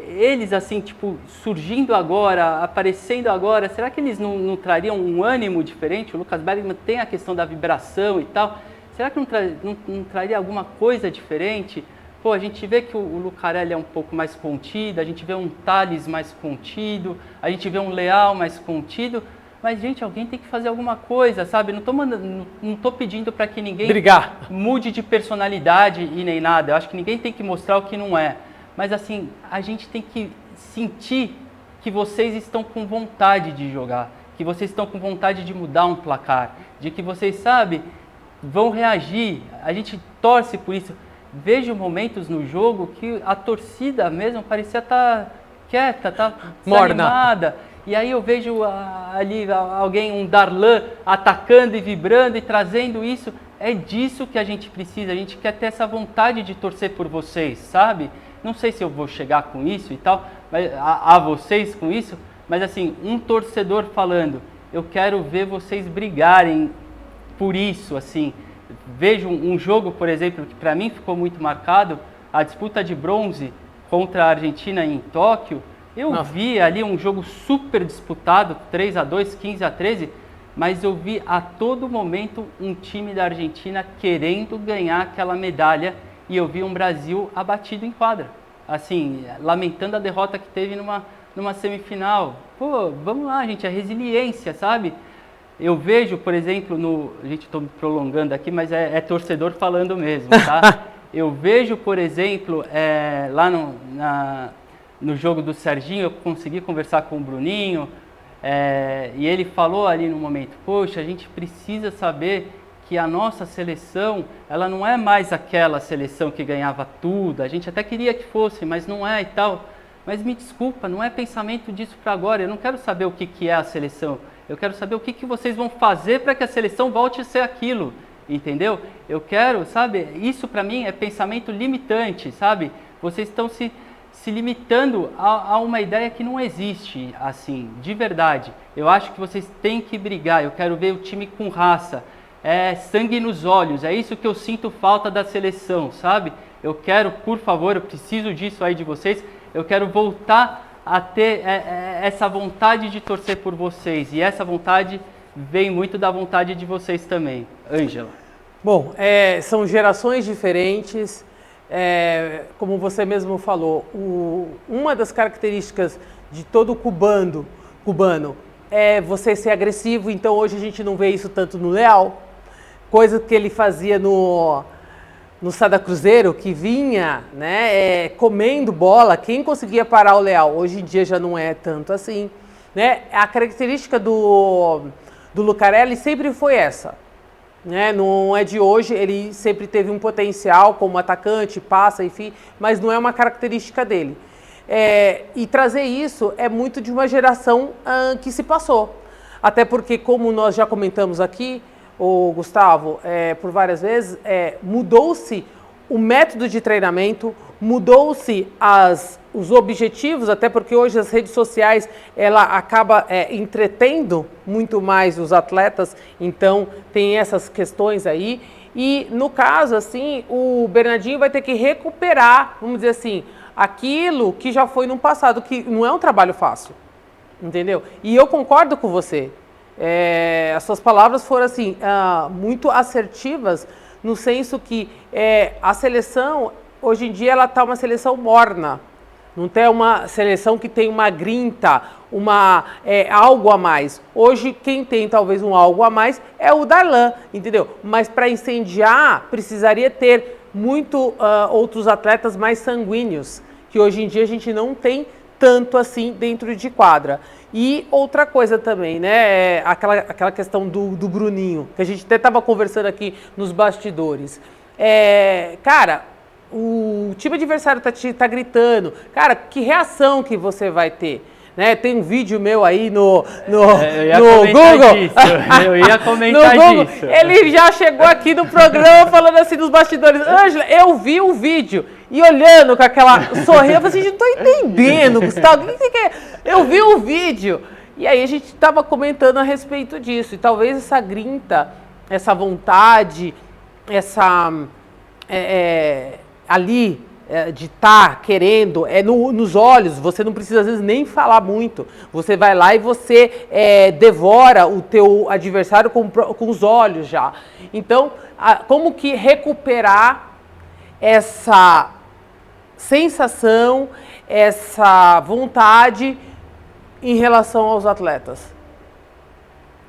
eles assim, tipo, surgindo agora, aparecendo agora, será que eles não trariam um ânimo diferente? O Lucas Bergman tem a questão da vibração e tal, será que não traria alguma coisa diferente? Pô, a gente vê que o Lucarelli é um pouco mais contido, a gente vê um Tales mais contido, a gente vê um Leal mais contido, mas, gente, alguém tem que fazer alguma coisa, sabe? Não tô pedindo para que ninguém mude de personalidade e nem nada. Eu acho que ninguém tem que mostrar o que não é. Mas, assim, a gente tem que sentir que vocês estão com vontade de jogar, que vocês estão com vontade de mudar um placar, de que vocês, sabe, vão reagir. A gente torce por isso. Vejo momentos no jogo que a torcida mesmo parecia estar quieta, tá desanimada. E aí eu vejo ali alguém, um Darlan, atacando e vibrando e trazendo isso. É disso que a gente precisa, a gente quer ter essa vontade de torcer por vocês, sabe? Não sei se eu vou chegar com isso e tal, mas, a vocês com isso, mas assim, um torcedor falando, eu quero ver vocês brigarem por isso, assim. Vejo um jogo, por exemplo, que para mim ficou muito marcado, a disputa de bronze contra a Argentina em Tóquio. Eu vi ali um jogo super disputado, 3-2, 15-13, mas eu vi a todo momento um time da Argentina querendo ganhar aquela medalha e eu vi um Brasil abatido em quadra, assim, lamentando a derrota que teve numa semifinal. Pô, vamos lá, gente, a resiliência, sabe? Eu vejo, por exemplo, gente, estou me prolongando aqui, mas é torcedor falando mesmo, tá? Eu vejo, por exemplo, lá no jogo do Serginho, eu consegui conversar com o Bruninho, e ele falou ali no momento, poxa, a gente precisa saber que a nossa seleção, ela não é mais aquela seleção que ganhava tudo, a gente até queria que fosse, mas não é e tal. Mas me desculpa, não é pensamento disso para agora, eu não quero saber o que é a seleção, eu quero saber o que vocês vão fazer para que a seleção volte a ser aquilo, entendeu? Eu quero, sabe, isso para mim é pensamento limitante, sabe? Vocês estão se limitando a uma ideia que não existe, assim, de verdade. Eu acho que vocês têm que brigar, eu quero ver o time com raça, sangue nos olhos, é isso que eu sinto falta da seleção, sabe? Eu quero, por favor, eu preciso disso aí de vocês, eu quero voltar a ter essa vontade de torcer por vocês, e essa vontade vem muito da vontade de vocês também. Ângela. Bom, são gerações diferentes, como você mesmo falou, uma das características de todo cubano é você ser agressivo, então hoje a gente não vê isso tanto no Leal, coisa que ele fazia no Sada Cruzeiro, que vinha, né, comendo bola, quem conseguia parar o Leal, hoje em dia já não é tanto assim, né? A característica do Lucarelli sempre foi essa, né? Não é de hoje, ele sempre teve um potencial como atacante, passa, enfim, mas não é uma característica dele. E trazer isso é muito de uma geração que se passou, até porque, como nós já comentamos aqui, o Gustavo, por várias vezes, mudou-se o método de treinamento, mudou-se os objetivos, até porque hoje as redes sociais, ela acaba entretendo muito mais os atletas, então tem essas questões aí. E no caso, assim, o Bernardinho vai ter que recuperar, vamos dizer assim, aquilo que já foi no passado, que não é um trabalho fácil, entendeu? E eu concordo com você. As suas palavras foram assim, muito assertivas, no senso que a seleção, hoje em dia, ela está uma seleção morna. Não tem uma seleção que tem uma grinta, algo a mais. Hoje, quem tem talvez um algo a mais é o Darlan, entendeu? Mas para incendiar, precisaria ter outros atletas mais sanguíneos, que hoje em dia a gente não tem tanto assim dentro de quadra. E outra coisa também, né, aquela questão do Bruninho, que a gente até estava conversando aqui nos bastidores. Cara, o time adversário tá gritando, cara, que reação que você vai ter? Né, tem um vídeo meu aí no Google. Eu ia comentar disso. Ele já chegou aqui no programa falando assim nos bastidores, Ângela, eu vi o vídeo. E olhando com aquela sorriso, eu falei assim, não estou entendendo, Gustavo, o que você quer? Eu vi o vídeo. E aí a gente estava comentando a respeito disso. E talvez essa grinta, essa vontade, de estar querendo, nos olhos, você não precisa às vezes nem falar muito, você vai lá e você devora o teu adversário com os olhos já. Então, como que recuperar essa sensação, essa vontade em relação aos atletas?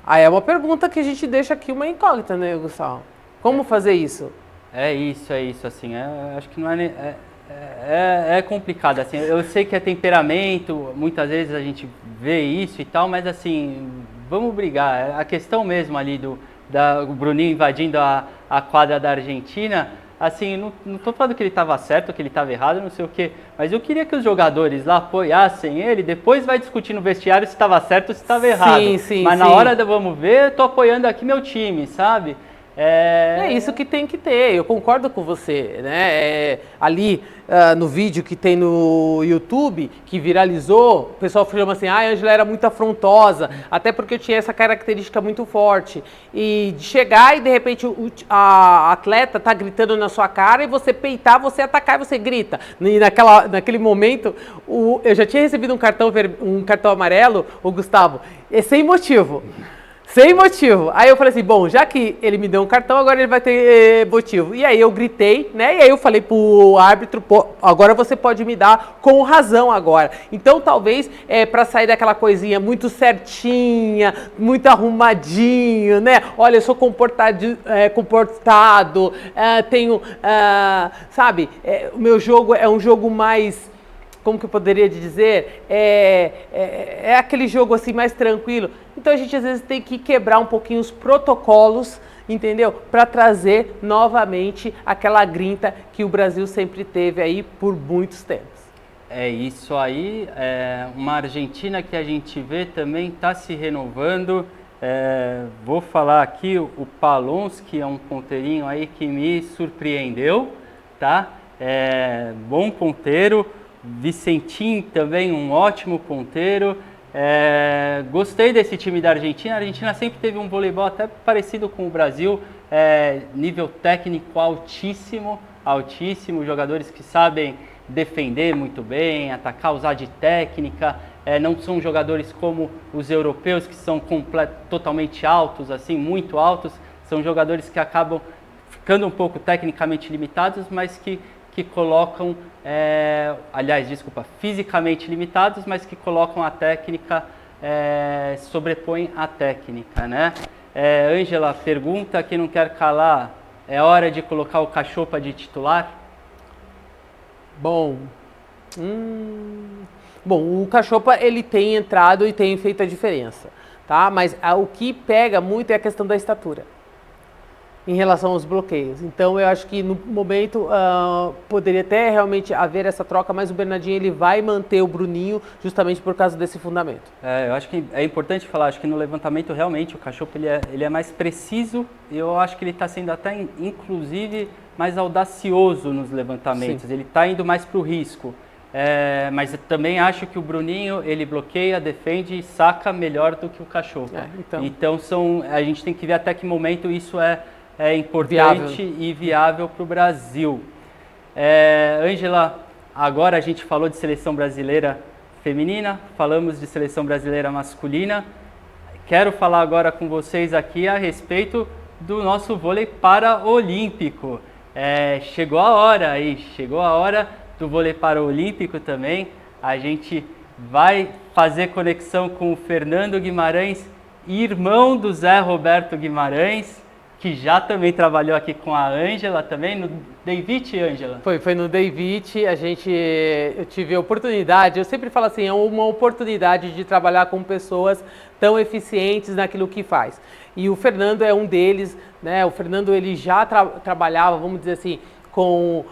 Aí é uma pergunta que a gente deixa aqui uma incógnita, né, Gustavo? Como fazer isso? É isso, assim, acho que não é complicado, assim, eu sei que é temperamento, muitas vezes a gente vê isso e tal, mas assim, vamos brigar, a questão mesmo ali do Bruninho invadindo a quadra da Argentina, assim, não tô falando que ele estava certo, que ele estava errado, não sei o quê, mas eu queria que os jogadores lá apoiassem ele, depois vai discutir no vestiário se estava certo ou se estava errado, mas na hora da vamos ver, eu tô apoiando aqui meu time, sabe? É isso que tem que ter, eu concordo com você, né? Ali no vídeo que tem no YouTube, que viralizou, o pessoal falou assim, a Ângela era muito afrontosa, até porque eu tinha essa característica muito forte. E de chegar e de repente a atleta tá gritando na sua cara e você peitar, você atacar e você grita. E naquele momento, eu já tinha recebido um cartão amarelo, o Gustavo, sem motivo. Sem motivo. Aí eu falei assim, bom, já que ele me deu um cartão, agora ele vai ter motivo. E aí eu gritei, né? E aí eu falei pro árbitro, pô, agora você pode me dar com razão agora. Então talvez para sair daquela coisinha muito certinha, muito arrumadinho, né? Olha, eu sou comportado, tenho, sabe? O meu jogo é um jogo mais... Como que eu poderia dizer? É aquele jogo assim mais tranquilo. Então a gente às vezes tem que quebrar um pouquinho os protocolos, entendeu? Para trazer novamente aquela grinta que o Brasil sempre teve aí por muitos tempos. É isso aí, uma Argentina que a gente vê também está se renovando. Vou falar aqui o Palonsky, é um ponteirinho aí que me surpreendeu, tá? Bom ponteiro. Vicentim também, um ótimo ponteiro. Gostei desse time da Argentina. A Argentina sempre teve um voleibol até parecido com o Brasil, nível técnico altíssimo, jogadores que sabem defender muito bem, atacar, usar de técnica, não são jogadores como os europeus que são totalmente altos, assim, muito altos, são jogadores que acabam ficando um pouco tecnicamente limitados, mas que colocam, fisicamente limitados, mas que colocam a técnica, sobrepõem a técnica, né? Ângela pergunta, que não quer calar, é hora de colocar o Cachopa de titular? Bom, o Cachopa ele tem entrado e tem feito a diferença, tá? Mas o que pega muito é a questão da estatura em relação aos bloqueios. Então eu acho que no momento poderia até realmente haver essa troca, mas o Bernardinho ele vai manter o Bruninho justamente por causa desse fundamento. Eu acho que é importante falar, acho que no levantamento realmente o Cachopa ele é mais preciso e eu acho que ele está sendo até inclusive mais audacioso nos levantamentos. Sim. Ele está indo mais para o risco. Mas eu também acho que o Bruninho ele bloqueia, defende e saca melhor do que o Cachopa. Então a gente tem que ver até que momento isso é importante e viável para o Brasil. Ângela, agora a gente falou de seleção brasileira feminina, falamos de seleção brasileira masculina. Quero falar agora com vocês aqui a respeito do nosso vôlei paraolímpico. Chegou a hora do vôlei paraolímpico também. A gente vai fazer conexão com o Fernando Guimarães, irmão do Zé Roberto Guimarães, que já também trabalhou aqui com a Ângela também, no David, Ângela? Foi no David, eu tive a oportunidade, eu sempre falo assim, é uma oportunidade de trabalhar com pessoas tão eficientes naquilo que faz. E o Fernando é um deles, né? O Fernando ele já trabalhava, vamos dizer assim, com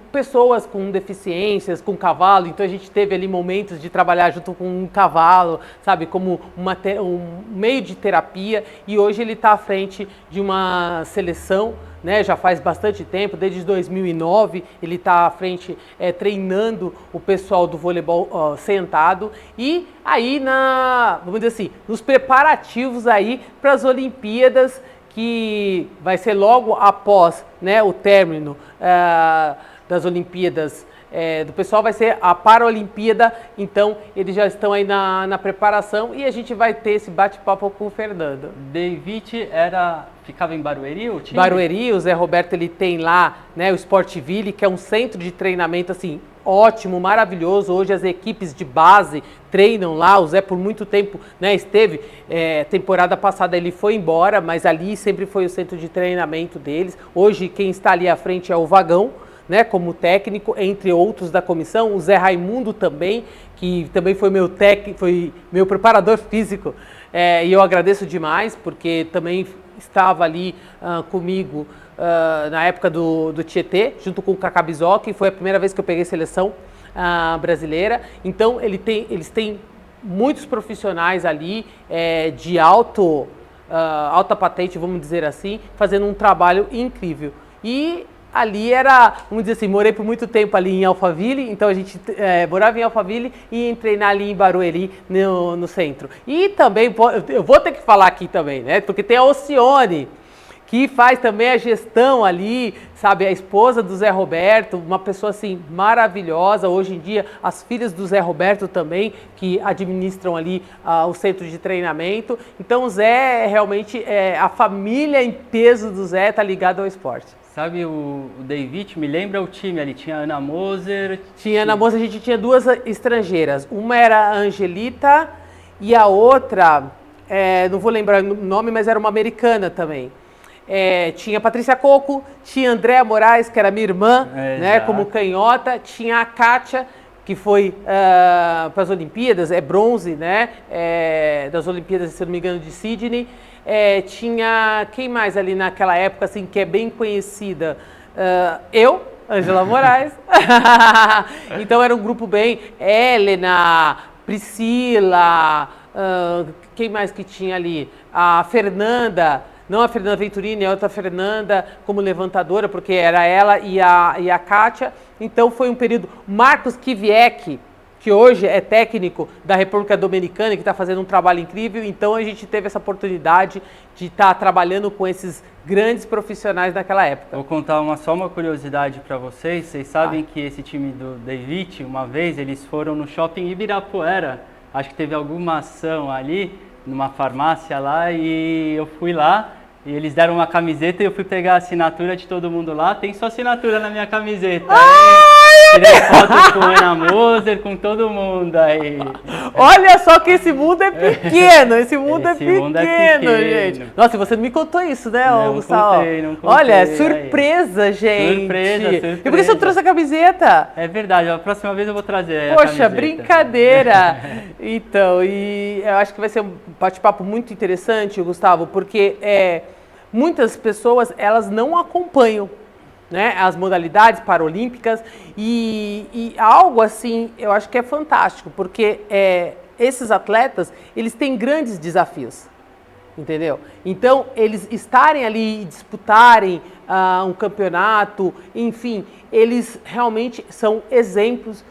pessoas com deficiências, com cavalo, então a gente teve ali momentos de trabalhar junto com um cavalo, sabe, como um meio de terapia, e hoje ele está à frente de uma seleção, né, já faz bastante tempo, desde 2009 ele está à frente treinando o pessoal do voleibol sentado, e aí vamos dizer assim, nos preparativos aí para as Olimpíadas, que vai ser logo após, né, o término das Olimpíadas do pessoal vai ser a Paralimpíada, então eles já estão aí na preparação e a gente vai ter esse bate-papo com o Fernando. David ficava em Barueri, o time? Barueri, o Zé Roberto ele tem lá, né, o Sportville, que é um centro de treinamento assim ótimo, maravilhoso. Hoje as equipes de base treinam lá. O Zé por muito tempo, né, esteve, temporada passada ele foi embora, mas ali sempre foi o centro de treinamento deles. Hoje quem está ali à frente é o Vagão, né, como técnico, entre outros da comissão, o Zé Raimundo também, que também foi meu preparador físico, e eu agradeço demais, porque também estava ali comigo na época do Tietê, junto com o Cacá Bizocchi, foi a primeira vez que eu peguei seleção brasileira. Então eles têm muitos profissionais ali de alta patente, vamos dizer assim, fazendo um trabalho incrível. E ali vamos dizer assim, morei por muito tempo ali em Alphaville, então a gente morava em Alphaville e ia treinar ali em Barueri, no centro. E também, eu vou ter que falar aqui também, né, porque tem a Ocione, que faz também a gestão ali, sabe, a esposa do Zé Roberto, uma pessoa assim maravilhosa. Hoje em dia, as filhas do Zé Roberto também, que administram ali o centro de treinamento. Então o Zé, realmente, a família em peso do Zé está ligada ao esporte. Sabe, o David me lembra o time ali, tinha a Ana Moser. Ana Moser, a gente tinha duas estrangeiras. Uma era a Angelita e a outra, não vou lembrar o nome, mas era uma americana também. Tinha a Patrícia Coco, tinha a Andréa Moraes, que era minha irmã, né, como canhota, tinha a Kátia, que foi para as Olimpíadas, bronze, né, das Olimpíadas, se não me engano, de Sydney. Tinha, quem mais ali naquela época, assim, que é bem conhecida? Ângela Moraes. Então era um grupo bem, Helena, Priscila, quem mais que tinha ali? A Fernanda, não a Fernanda Venturini, a outra Fernanda como levantadora, porque era ela e a Kátia. Então foi um período. Marcos Kiviek, que hoje é técnico da República Dominicana, que está fazendo um trabalho incrível. Então a gente teve essa oportunidade de estar trabalhando com esses grandes profissionais daquela época. Vou contar só uma curiosidade para vocês. Vocês sabem que esse time do David, uma vez, eles foram no shopping Ibirapuera. Acho que teve alguma ação ali, numa farmácia lá, e eu fui lá. E eles deram uma camiseta e eu fui pegar a assinatura de todo mundo lá. Tem sua assinatura na minha camiseta. Tirei foto com a Ana Moser, com todo mundo aí. Olha só que esse mundo é pequeno. Esse mundo é pequeno, gente. Nossa, e você não me contou isso, né, Gustavo? Não contei. Olha, surpresa, gente. Surpresa. E por que você não trouxe a camiseta? É verdade, a próxima vez eu vou trazer. Poxa, brincadeira. Então, e eu acho que vai ser um bate-papo muito interessante, Gustavo, porque muitas pessoas, elas não acompanham, né, as modalidades paralímpicas e algo assim, eu acho que é fantástico, porque esses atletas, eles têm grandes desafios, entendeu? Então, eles estarem ali e disputarem um campeonato, enfim, eles realmente são exemplos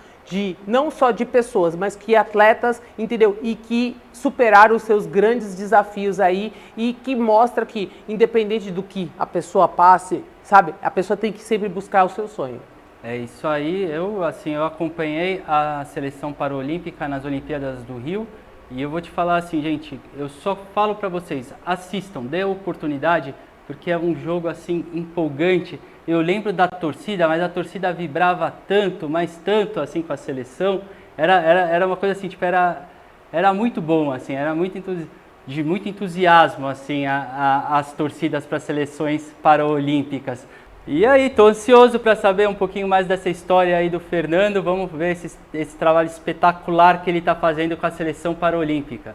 não só de pessoas, mas que atletas, entendeu? E que superaram os seus grandes desafios aí e que mostra que, independente do que a pessoa passe, sabe? A pessoa tem que sempre buscar o seu sonho. É isso aí. Eu acompanhei a seleção paralímpica nas Olimpíadas do Rio e eu vou te falar assim, gente, eu só falo para vocês, assistam, dê a oportunidade, porque é um jogo assim empolgante. Eu lembro da torcida, mas a torcida vibrava tanto, mas tanto assim com a seleção. Era uma coisa assim, tipo, era muito bom, assim, era de muito entusiasmo assim as torcidas para as seleções paralímpicas. E aí, tô ansioso para saber um pouquinho mais dessa história aí do Fernando. Vamos ver esse trabalho espetacular que ele está fazendo com a seleção paralímpica.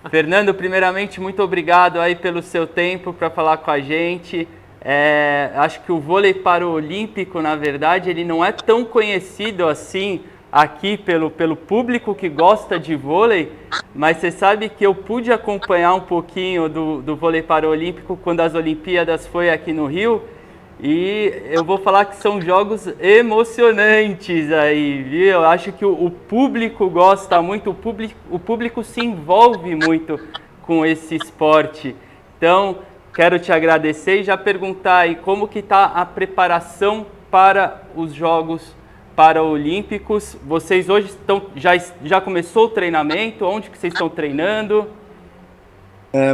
Fernando, primeiramente, muito obrigado aí pelo seu tempo para falar com a gente. Acho que o vôlei paralímpico, na verdade, ele não é tão conhecido assim aqui pelo público que gosta de vôlei, mas você sabe que eu pude acompanhar um pouquinho do vôlei paralímpico quando as Olimpíadas foi aqui no Rio, e eu vou falar que são jogos emocionantes aí, viu? Eu acho que o público gosta muito, o público se envolve muito com esse esporte. Então, quero te agradecer e já perguntar aí como que está a preparação para os Jogos Paralímpicos. Vocês hoje já começou o treinamento? Onde que vocês estão treinando?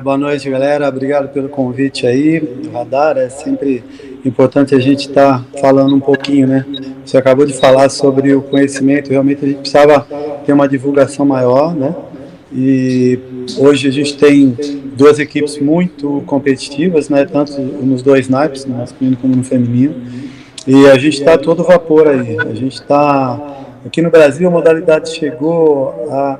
Boa noite, galera. Obrigado pelo convite aí. O Radar é sempre importante a gente estar falando um pouquinho, né? Você acabou de falar sobre o conhecimento, realmente a gente precisava ter uma divulgação maior, né? E hoje a gente tem duas equipes muito competitivas, né? Tanto nos dois naipes, no masculino como no feminino. E a gente está todo vapor aí. A gente está... Aqui no Brasil a modalidade chegou a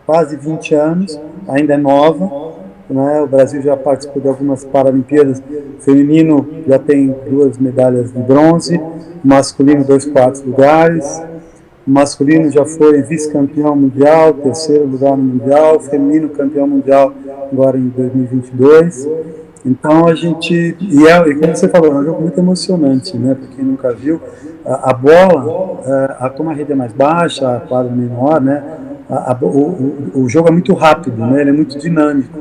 quase 20 anos, ainda é nova, né? O Brasil já participou de algumas Paralimpíadas. O feminino já tem 2 medalhas de bronze, o masculino 2 quartos lugares, o masculino já foi vice-campeão mundial, 3º lugar no mundial, o feminino campeão mundial agora em 2022. Então a gente, e como você falou, é um jogo muito emocionante, né? Para quem nunca viu, a bola, como a rede é mais baixa, a quadra menor, né? O jogo é muito rápido, né? Ele é muito dinâmico.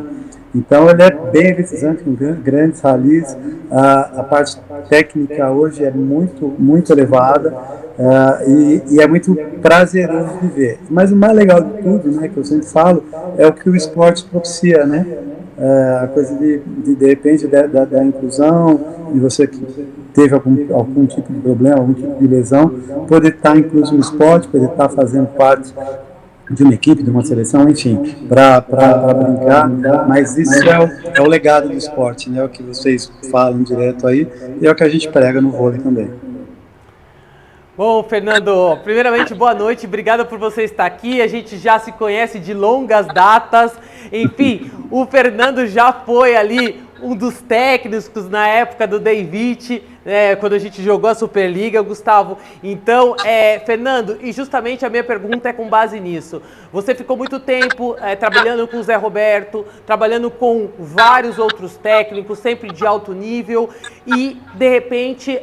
Então ele é bem eletrizante, com grandes ralis. A parte técnica hoje é muito elevada, e é muito prazeroso de ver. Mas o mais legal de tudo, né, que eu sempre falo, é o que o esporte propicia, né? A coisa de repente da inclusão, de você que teve algum tipo de problema, algum tipo de lesão, poder estar incluso no esporte, poder estar fazendo parte de uma equipe, de uma seleção, enfim, para brincar. Mas isso é o legado do esporte, né? É o que vocês falam direto aí, e é o que a gente prega no vôlei também. Bom, Fernando, primeiramente, boa noite, obrigado por você estar aqui, a gente já se conhece de longas datas, enfim, o Fernando já foi ali um dos técnicos na época do David, quando a gente jogou a Superliga, Gustavo. Então, Fernando, e justamente a minha pergunta é com base nisso. Você ficou muito tempo trabalhando com o Zé Roberto, trabalhando com vários outros técnicos, sempre de alto nível, e, de repente,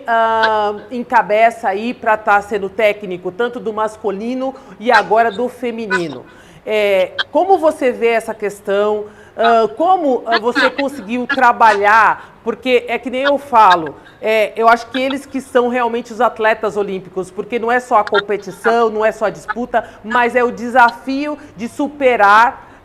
encabeça aí para estar sendo técnico tanto do masculino e agora do feminino. Como você vê essa questão? Como você conseguiu trabalhar? Porque é que nem eu falo, eu acho que eles que são realmente os atletas olímpicos, porque não é só a competição, não é só a disputa, mas é o desafio de superar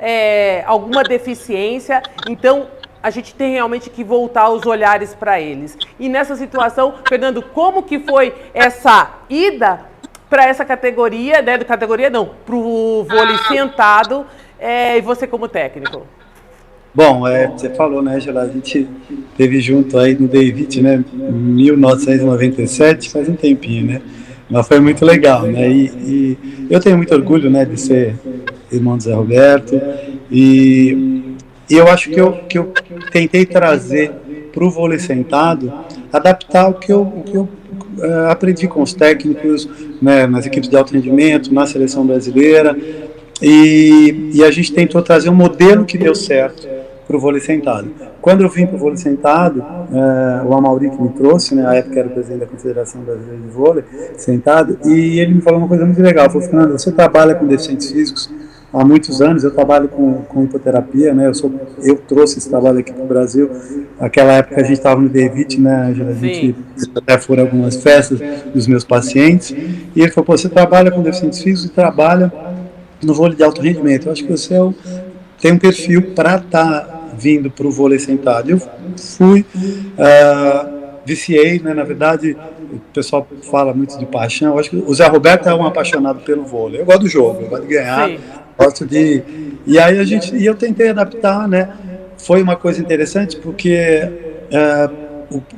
alguma deficiência. Então, a gente tem realmente que voltar os olhares para eles. E nessa situação, Fernando, como que foi essa ida para essa categoria, né? Categoria não, para o vôlei sentado, e você como técnico? Bom, você falou, né, Angela, a gente teve junto aí no David, né, 1997, faz um tempinho, né, mas foi muito legal, né, e eu tenho muito orgulho, né, de ser irmão do Zé Roberto, e eu acho que eu tentei trazer para o vôlei sentado, adaptar o que eu aprendi com os técnicos, né, nas equipes de alto rendimento, na seleção brasileira, e a gente tentou trazer um modelo que deu certo para o vôlei sentado. Quando eu vim para o vôlei sentado, o Amauri que me trouxe, né, à época era o presidente da Confederação Brasileira de Vôlei sentado, e ele me falou uma coisa muito legal. Ele falou: Fernando, você trabalha com deficientes físicos há muitos anos, eu trabalho com hipoterapia, né, eu trouxe esse trabalho aqui para o Brasil. Naquela época a gente estava no David, né, a gente até foram algumas festas dos meus pacientes, e ele falou: pô, você trabalha com deficientes físicos e trabalha no vôlei de alto rendimento, eu acho que você tem um perfil para estar vindo para o vôlei sentado. Eu fui, viciei, né, na verdade, o pessoal fala muito de paixão, eu acho que o Zé Roberto é um apaixonado pelo vôlei, eu gosto do jogo, eu gosto de ganhar, gosto de... E aí eu tentei adaptar, né, foi uma coisa interessante, porque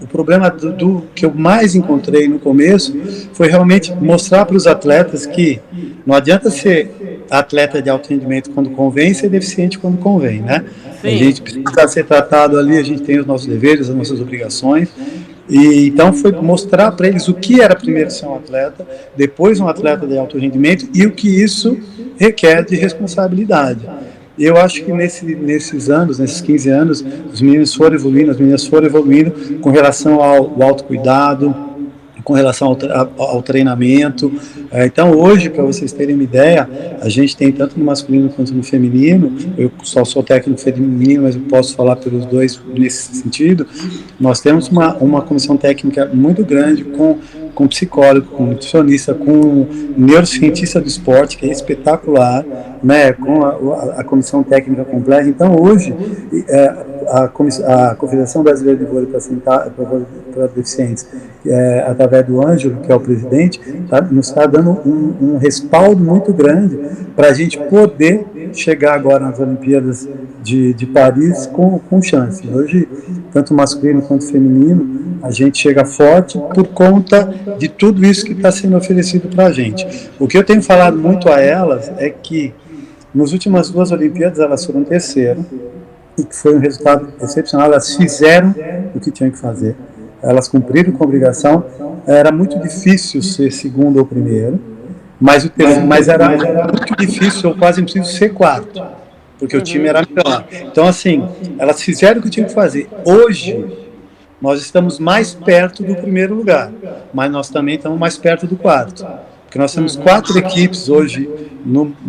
o problema do que eu mais encontrei no começo foi realmente mostrar para os atletas que não adianta ser atleta de alto rendimento quando convém, ser deficiente quando convém, né? Sim. A gente precisa ser tratado ali, a gente tem os nossos deveres, as nossas obrigações, E então foi mostrar para eles o que era primeiro ser um atleta, depois um atleta de alto rendimento e o que isso requer de responsabilidade. Eu acho que nesses anos, nesses 15 anos, os meninos foram evoluindo, as meninas foram evoluindo com relação ao autocuidado, com relação ao treinamento. Então, hoje, para vocês terem uma ideia, a gente tem tanto no masculino quanto no feminino, eu só sou técnico feminino, mas eu posso falar pelos dois nesse sentido, nós temos uma comissão técnica muito grande com psicólogo, com nutricionista, com neurocientista do esporte, que é espetacular, né, com a comissão técnica completa. Então, hoje, a Confederação Brasileira de Vôlei para Deficientes, através do Ângelo, que é o presidente, nos está dando um respaldo muito grande para a gente poder chegar agora nas Olimpíadas de Paris com chance. Hoje, tanto masculino quanto feminino, a gente chega forte por conta de tudo isso que está sendo oferecido para a gente. O que eu tenho falado muito a elas é que nas últimas 2 Olimpíadas elas foram terceiro, e que foi um resultado excepcional. Elas fizeram o que tinham que fazer, elas cumpriram com a obrigação. Era muito difícil ser segundo ou primeiro, mas era muito difícil ou quase impossível ser quarto, porque o time era melhor. Então, assim, elas fizeram o que tinham que fazer. Hoje, nós estamos mais perto do primeiro lugar, mas nós também estamos mais perto do quarto. Porque nós temos 4 equipes hoje,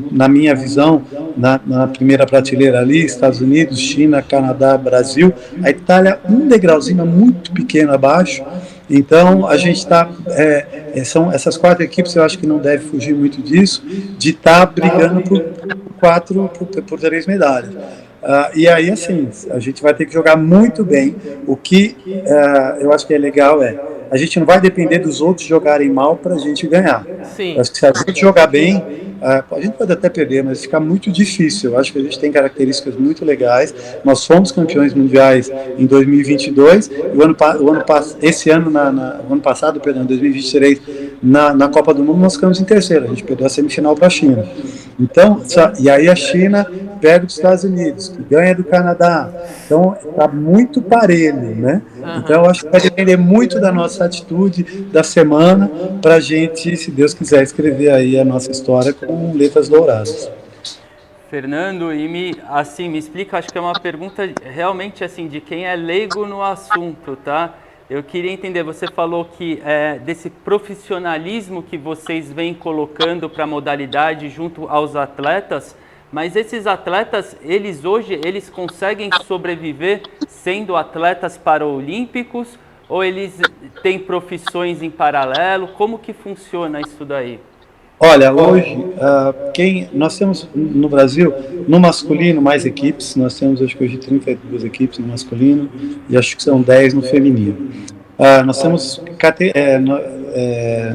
na minha visão, na primeira prateleira ali, Estados Unidos, China, Canadá, Brasil. A Itália, um degrauzinho muito pequeno abaixo. Então, a gente está... são essas 4 equipes, eu acho que não deve fugir muito disso, de estar brigando por 3 medalhas. E aí, assim, a gente vai ter que jogar muito bem. O que eu acho que é legal a gente não vai depender dos outros jogarem mal para a gente ganhar. Sim. Eu acho que se a gente jogar bem, a gente pode até perder, mas fica muito difícil. Eu acho que a gente tem características muito legais. Nós fomos campeões mundiais em 2022, e esse ano, o ano passado, perdão, 2023, na Copa do Mundo, nós ficamos em terceiro. A gente perdeu a semifinal para a China. Então, e aí a China perde os Estados Unidos, que ganha do Canadá. Então, está muito parelho, né? Então, eu acho que vai depender muito da nossa atitude da semana para a gente, se Deus quiser, escrever aí a nossa história com letras douradas. Fernando, e me explica, acho que é uma pergunta realmente assim de quem é leigo no assunto, tá? Eu queria entender, você falou que desse profissionalismo que vocês vêm colocando para a modalidade junto aos atletas, mas esses atletas, eles hoje, eles conseguem sobreviver sendo atletas paraolímpicos ou eles têm profissões em paralelo? Como que funciona isso daí? Olha, hoje, nós temos no Brasil, no masculino, mais equipes. Nós temos, acho que hoje, 32 equipes no masculino e acho que são 10 no feminino. Nós temos,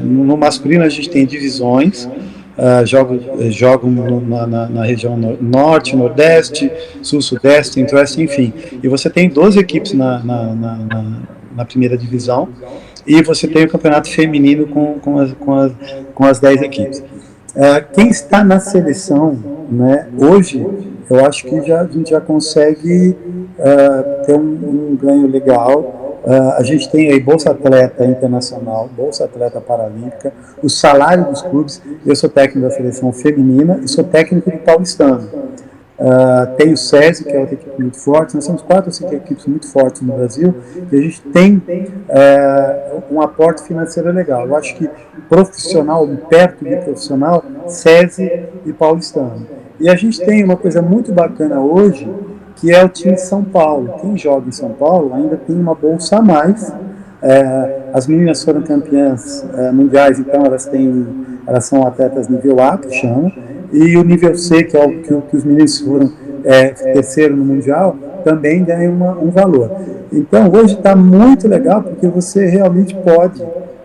no masculino, a gente tem divisões, jogam na região norte, nordeste, sul, sudeste, centro-oeste, enfim. E você tem 12 equipes na primeira divisão. E você tem o campeonato feminino com as 10 equipes. Quem está na seleção, né, hoje, eu acho que a gente já consegue ter um ganho legal. A gente tem aí Bolsa Atleta Internacional, Bolsa Atleta Paralímpica, o salário dos clubes. Eu sou técnico da seleção feminina e sou técnico do paulistano. Tem o SESI, que é outra equipe muito forte. Nós temos 4 ou 5 equipes muito fortes no Brasil e a gente tem um aporte financeiro legal. Eu acho que profissional, perto de profissional, SESI e paulistano. E a gente tem uma coisa muito bacana hoje, que é o time de São Paulo. Quem joga em São Paulo ainda tem uma bolsa a mais. As meninas foram campeãs mundiais, então elas são atletas nível A, que chama, e o nível C, que é o que os meninos foram terceiro no Mundial, também ganha um valor. Então, hoje está muito legal, porque você realmente pode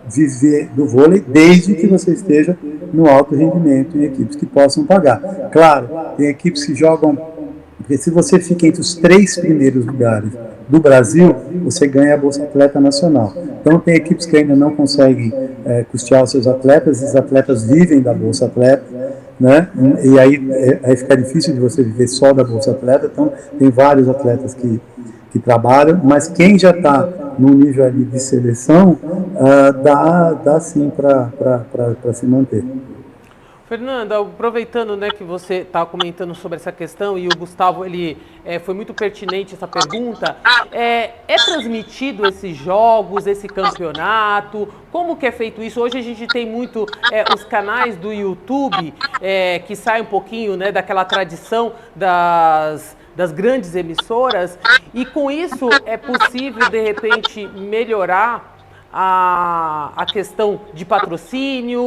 viver do vôlei desde que você esteja no alto rendimento em equipes que possam pagar. Claro, tem equipes que jogam, porque se você fica entre os 3 primeiros lugares do Brasil, você ganha a Bolsa Atleta Nacional. Então, tem equipes que ainda não conseguem custear os seus atletas, e os atletas vivem da Bolsa Atleta, né? E aí fica difícil de você viver só da Bolsa Atleta. Então, tem vários atletas que trabalham, mas quem já está num nível ali de seleção, dá sim para se manter. Fernanda, aproveitando, né, que você está comentando sobre essa questão e o Gustavo, ele foi muito pertinente essa pergunta, é transmitido esses jogos, esse campeonato? Como que é feito isso? Hoje a gente tem muito os canais do YouTube que saem um pouquinho, né, daquela tradição das grandes emissoras, e com isso é possível, de repente, melhorar a questão de patrocínio,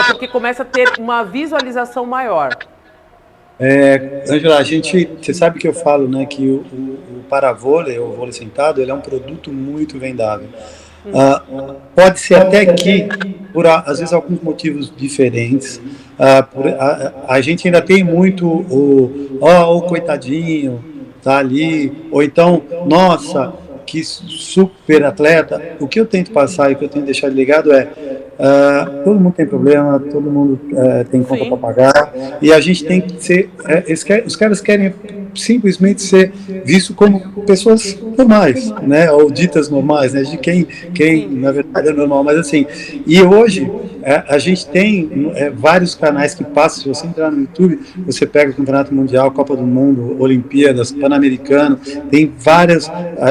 porque começa a ter uma visualização maior. Ângela, você sabe que eu falo, né, que o paravôlei, o vôlei sentado, ele é um produto muito vendável. Pode ser até que, por às vezes alguns motivos diferentes, a gente ainda tem muito o coitadinho, tá ali, ou então, nossa, que super atleta. O que eu tento passar e o que eu tento deixar ligado todo mundo tem problema, todo mundo tem conta para pagar, e a gente tem que ser, os caras querem simplesmente ser vistos como pessoas normais, né, ou ditas normais, né, de quem na verdade é normal, mas assim, e hoje a gente tem vários canais que passam. Se você entrar no YouTube, você pega o Campeonato Mundial, Copa do Mundo, Olimpíadas, Pan-Americano, tem várias,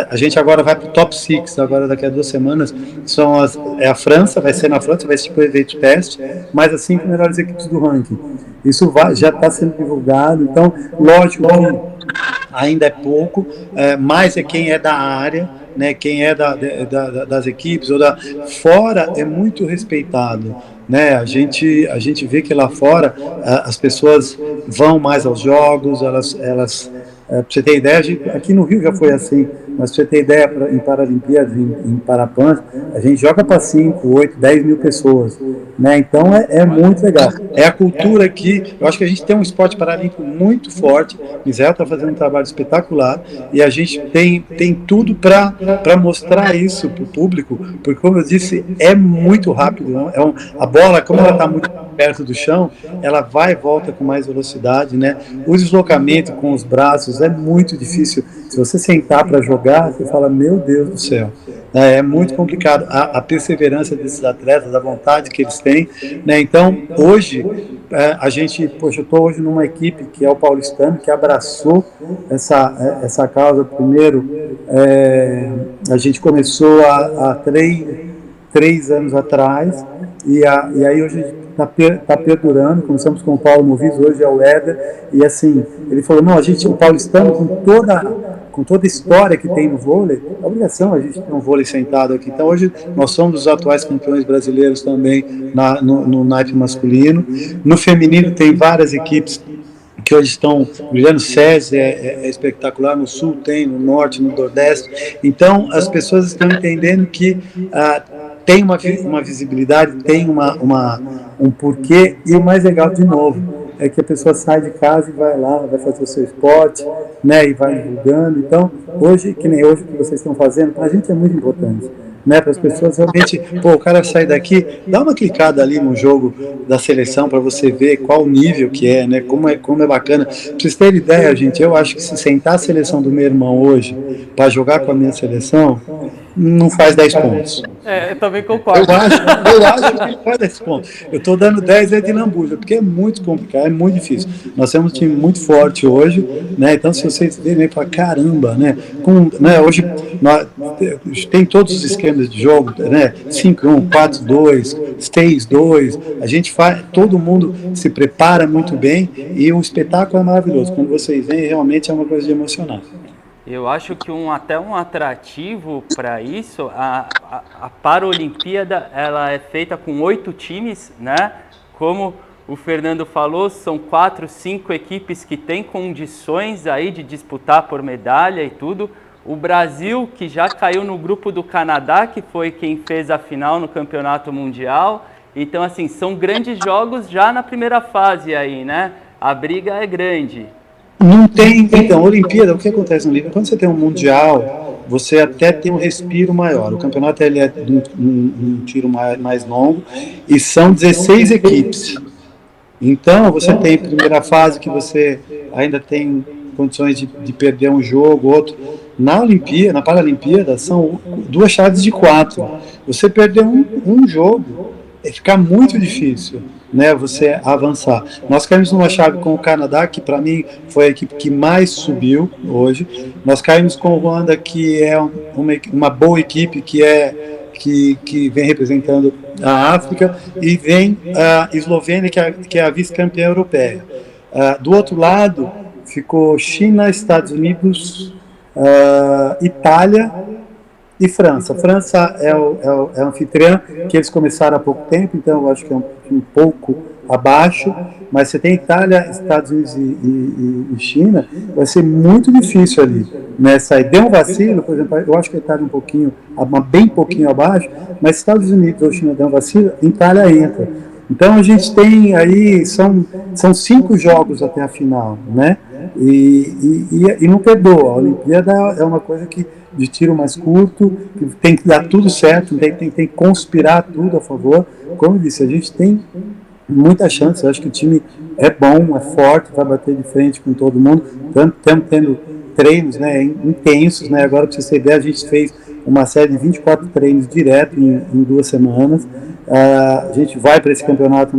a gente agora vai para o Top 6, agora daqui a 2 semanas, são a França, vai ser na França, vai ser tipo evento teste, mas as 5 melhores equipes do ranking. Isso já está sendo divulgado, então, lógico que ainda é pouco, mas quem é da área, né, quem é das equipes, ou fora é muito respeitado. Né, a gente vê que lá fora as pessoas vão mais aos jogos, elas para você ter ideia, aqui no Rio já foi assim, mas para você ter ideia, em Paralimpíadas, em Parapans, a gente joga para 5, 8, 10 mil pessoas, né? Então é muito legal. É a cultura aqui, eu acho que a gente tem um esporte paralímpico muito forte, o Israel está fazendo um trabalho espetacular, e a gente tem tudo para mostrar isso para o público, porque, como eu disse, é muito rápido, não? A bola, como ela está muito perto do chão, ela vai e volta com mais velocidade, né? O deslocamento com os braços é muito difícil. Se você sentar para jogar, você fala, meu Deus do céu. É muito complicado. A perseverança desses atletas, a vontade que eles têm, né? Então, hoje, eu estou hoje numa equipe que é o Paulistano, que abraçou essa causa. Primeiro, a gente começou há 3 anos atrás, e aí hoje está perdurando. Começamos com o Paulo Moviz, hoje é o Éder, e assim, ele falou, não, o Paulistano, com toda a história que tem no vôlei, a obrigação a gente ter um vôlei sentado aqui. Então hoje nós somos os atuais campeões brasileiros também no naipe masculino. No feminino tem várias equipes que hoje estão brilhando. SESI é espetacular, no Sul tem, no Norte, no Nordeste. Então as pessoas estão entendendo que tem uma visibilidade, tem um porquê, e o mais legal, de novo, é que a pessoa sai de casa e vai lá, vai fazer o seu esporte, né, e vai divulgando. Então, hoje, que nem hoje que vocês estão fazendo, para a gente é muito importante, né, para as pessoas realmente, o cara sai daqui, dá uma clicada ali no jogo da seleção para você ver qual o nível que é, né, como é bacana. Para vocês terem ideia, gente, eu acho que se sentar a seleção do meu irmão hoje para jogar com a minha seleção, não faz 10 pontos. Eu também concordo. Eu acho que não faz 10 pontos. Eu estou dando 10 de lambuja, porque é muito complicado, é muito difícil. Nós temos um time muito forte hoje, né? Então, se vocês verem, para caramba, né? Hoje tem todos os esquemas de jogo, né? 5-1, 4-2, 6-2. A gente faz, todo mundo se prepara muito bem, e o espetáculo é maravilhoso. Quando vocês veem, realmente é uma coisa de emocionar. Eu acho que até um atrativo para isso, a Paralimpíada, ela é feita com 8 times, né? Como o Fernando falou, são 4, 5 equipes que têm condições aí de disputar por medalha e tudo. O Brasil, que já caiu no grupo do Canadá, que foi quem fez a final no Campeonato Mundial. Então, assim, são grandes jogos já na primeira fase aí, né? A briga é grande. Não tem, então, Olimpíada, o que acontece na Olimpíada? Quando você tem um Mundial, você até tem um respiro maior. O campeonato ele é um tiro mais longo, e são 16 equipes. Então, você tem primeira fase, que você ainda tem condições de perder um jogo, outro. Na Paralimpíada, são 2 chaves de 4. Você perder um jogo, fica muito difícil, né, você avançar. Nós caímos numa chave com o Canadá, que para mim foi a equipe que mais subiu hoje. Nós caímos com o Ruanda, que é uma boa equipe, que vem representando a África, e vem a Eslovênia, que é a vice-campeã europeia. Do outro lado, ficou China, Estados Unidos, Itália e França. França é o anfitriã, que eles começaram há pouco tempo, então eu acho que é um pouco abaixo, mas você tem Itália, Estados Unidos e China, vai ser muito difícil ali, né, sair. Deu um vacilo, por exemplo, eu acho que a Itália bem pouquinho abaixo, mas Estados Unidos ou China deu um vacilo, Itália entra. Então a gente tem aí, são 5 jogos até a final, né? E não perdoa. A Olimpíada é uma coisa de tiro mais curto, que tem que dar tudo certo, tem que conspirar tudo a favor. Como eu disse, a gente tem muita chance, eu acho que o time é bom, é forte, vai bater de frente com todo mundo. Estamos tendo treinos, né, intensos, né? Agora, para vocês terem ideia, a gente fez uma série de 24 treinos direto em 2 semanas. A gente vai para esse campeonato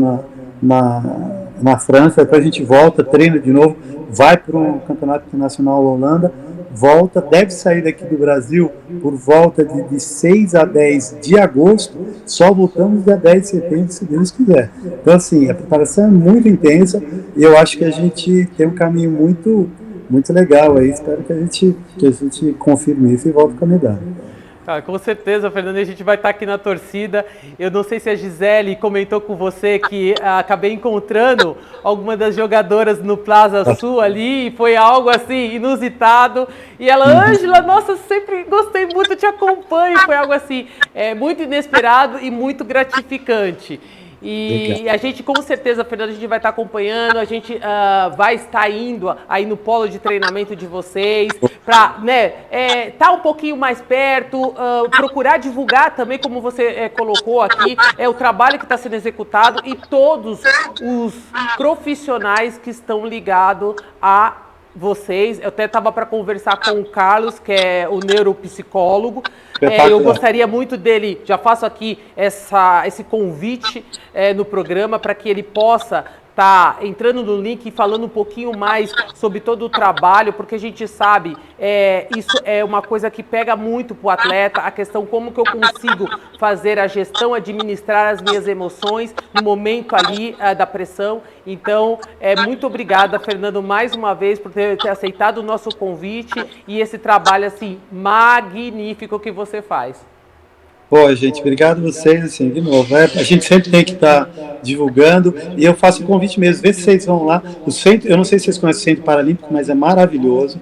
na França, depois a gente volta, treina de novo, vai para um campeonato internacional na Holanda, volta, deve sair daqui do Brasil por volta de 6 a 10 de agosto, só voltamos dia 10 de setembro, se Deus quiser. Então, assim, a preparação é muito intensa e eu acho que a gente tem um caminho muito, muito legal aí. Espero que a gente confirme isso e volte com a medalha. Com certeza, Fernando, a gente vai estar aqui na torcida. Eu não sei se a Gisele comentou com você que acabei encontrando alguma das jogadoras no Plaza Sul ali, e foi algo assim inusitado. E ela, Ângela, nossa, sempre gostei muito, te acompanho. Foi algo assim, muito inesperado e muito gratificante. E a gente, com certeza, Fernando, a gente vai estar acompanhando, a gente vai estar indo aí no polo de treinamento de vocês, para estar um pouquinho mais perto, procurar divulgar também, como você colocou aqui, o trabalho que está sendo executado e todos os profissionais que estão ligados a vocês. Eu até estava para conversar com o Carlos, que é o neuropsicólogo. Eu gostaria muito dele, já faço aqui esse convite no programa para que ele possa estar entrando no link e falando um pouquinho mais sobre todo o trabalho, porque a gente sabe, isso é uma coisa que pega muito para o atleta, a questão como que eu consigo fazer a gestão, administrar as minhas emoções no momento ali da pressão. Então, muito obrigada, Fernando, mais uma vez por ter aceitado o nosso convite e esse trabalho assim magnífico que você faz. Pô, gente, obrigado a vocês, assim, de novo. A gente sempre tem que estar divulgando, e eu faço o convite mesmo, vê se vocês vão lá. O centro, eu não sei se vocês conhecem o Centro Paralímpico, mas é maravilhoso.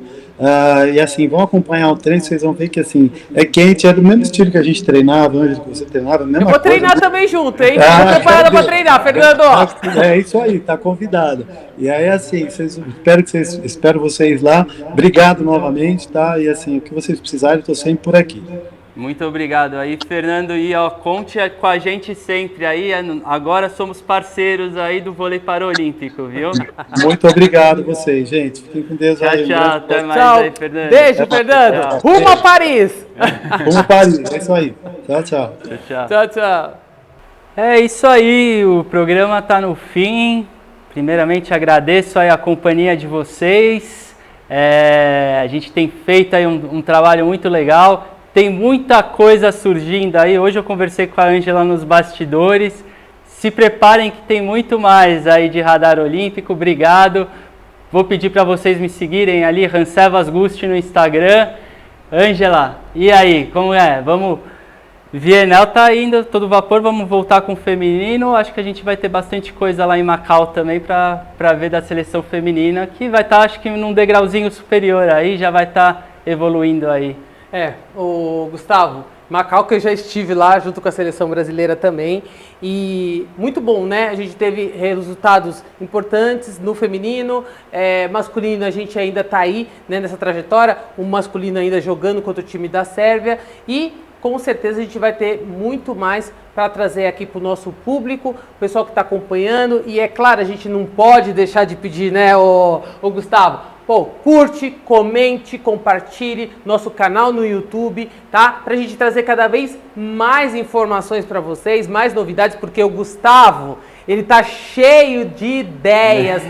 E assim, vão acompanhar o treino, vocês vão ver que assim, é quente, é do mesmo estilo que a gente treinava, antes que você treinava, a mesma Eu vou treinar coisa. Também junto, hein? Estou preparada para treinar, Fernando. É isso aí, tá convidado. E aí, assim, espero vocês lá. Obrigado novamente, tá? E assim, o que vocês precisarem, eu estou sempre por aqui. Muito obrigado aí, Fernando, e conte com a gente sempre aí, agora somos parceiros aí do vôlei paralímpico, viu? Muito obrigado a vocês, gente, fiquem com Deus aí. Tchau, até mais aí, Fernando. Beijo, Fernando. Rumo a Paris. Rumo a Paris, é isso aí. Tchau. Tchau. É isso aí, o programa tá no fim. Primeiramente agradeço aí a companhia de vocês. A gente tem feito aí um trabalho muito legal. Tem muita coisa surgindo aí. Hoje eu conversei com a Ângela nos bastidores. Se preparem que tem muito mais aí de Radar Olímpico. Obrigado. Vou pedir para vocês me seguirem ali, Rancevas Gusti no Instagram. Ângela, e aí, como é? Vamos... Vienel tá indo todo vapor, vamos voltar com o feminino. Acho que a gente vai ter bastante coisa lá em Macau também para ver da seleção feminina, que vai estar, acho que num degrauzinho superior aí, já vai estar evoluindo aí. O Gustavo, Macau, que eu já estive lá junto com a seleção brasileira também, e muito bom, né? A gente teve resultados importantes no feminino, masculino a gente ainda está aí, né, nessa trajetória, o masculino ainda jogando contra o time da Sérvia, e com certeza a gente vai ter muito mais para trazer aqui para o nosso público, o pessoal que está acompanhando, e é claro, a gente não pode deixar de pedir, né, o Gustavo, Pô, curte, comente, compartilhe nosso canal no YouTube, tá? Pra gente trazer cada vez mais informações para vocês, mais novidades, porque o Gustavo, ele tá cheio de ideias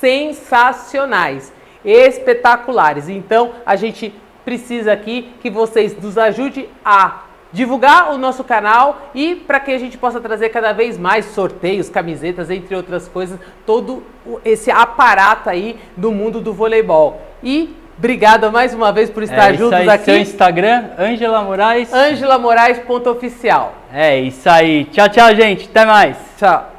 sensacionais, espetaculares. Então, a gente precisa aqui que vocês nos ajudem a divulgar o nosso canal e para que a gente possa trazer cada vez mais sorteios, camisetas, entre outras coisas, todo esse aparato aí do mundo do voleibol. E obrigada mais uma vez por estar juntos aí, aqui. Seu Instagram, Ângela Moraes. AngelaMoraes.oficial. É isso aí. Tchau, tchau, gente. Até mais. Tchau.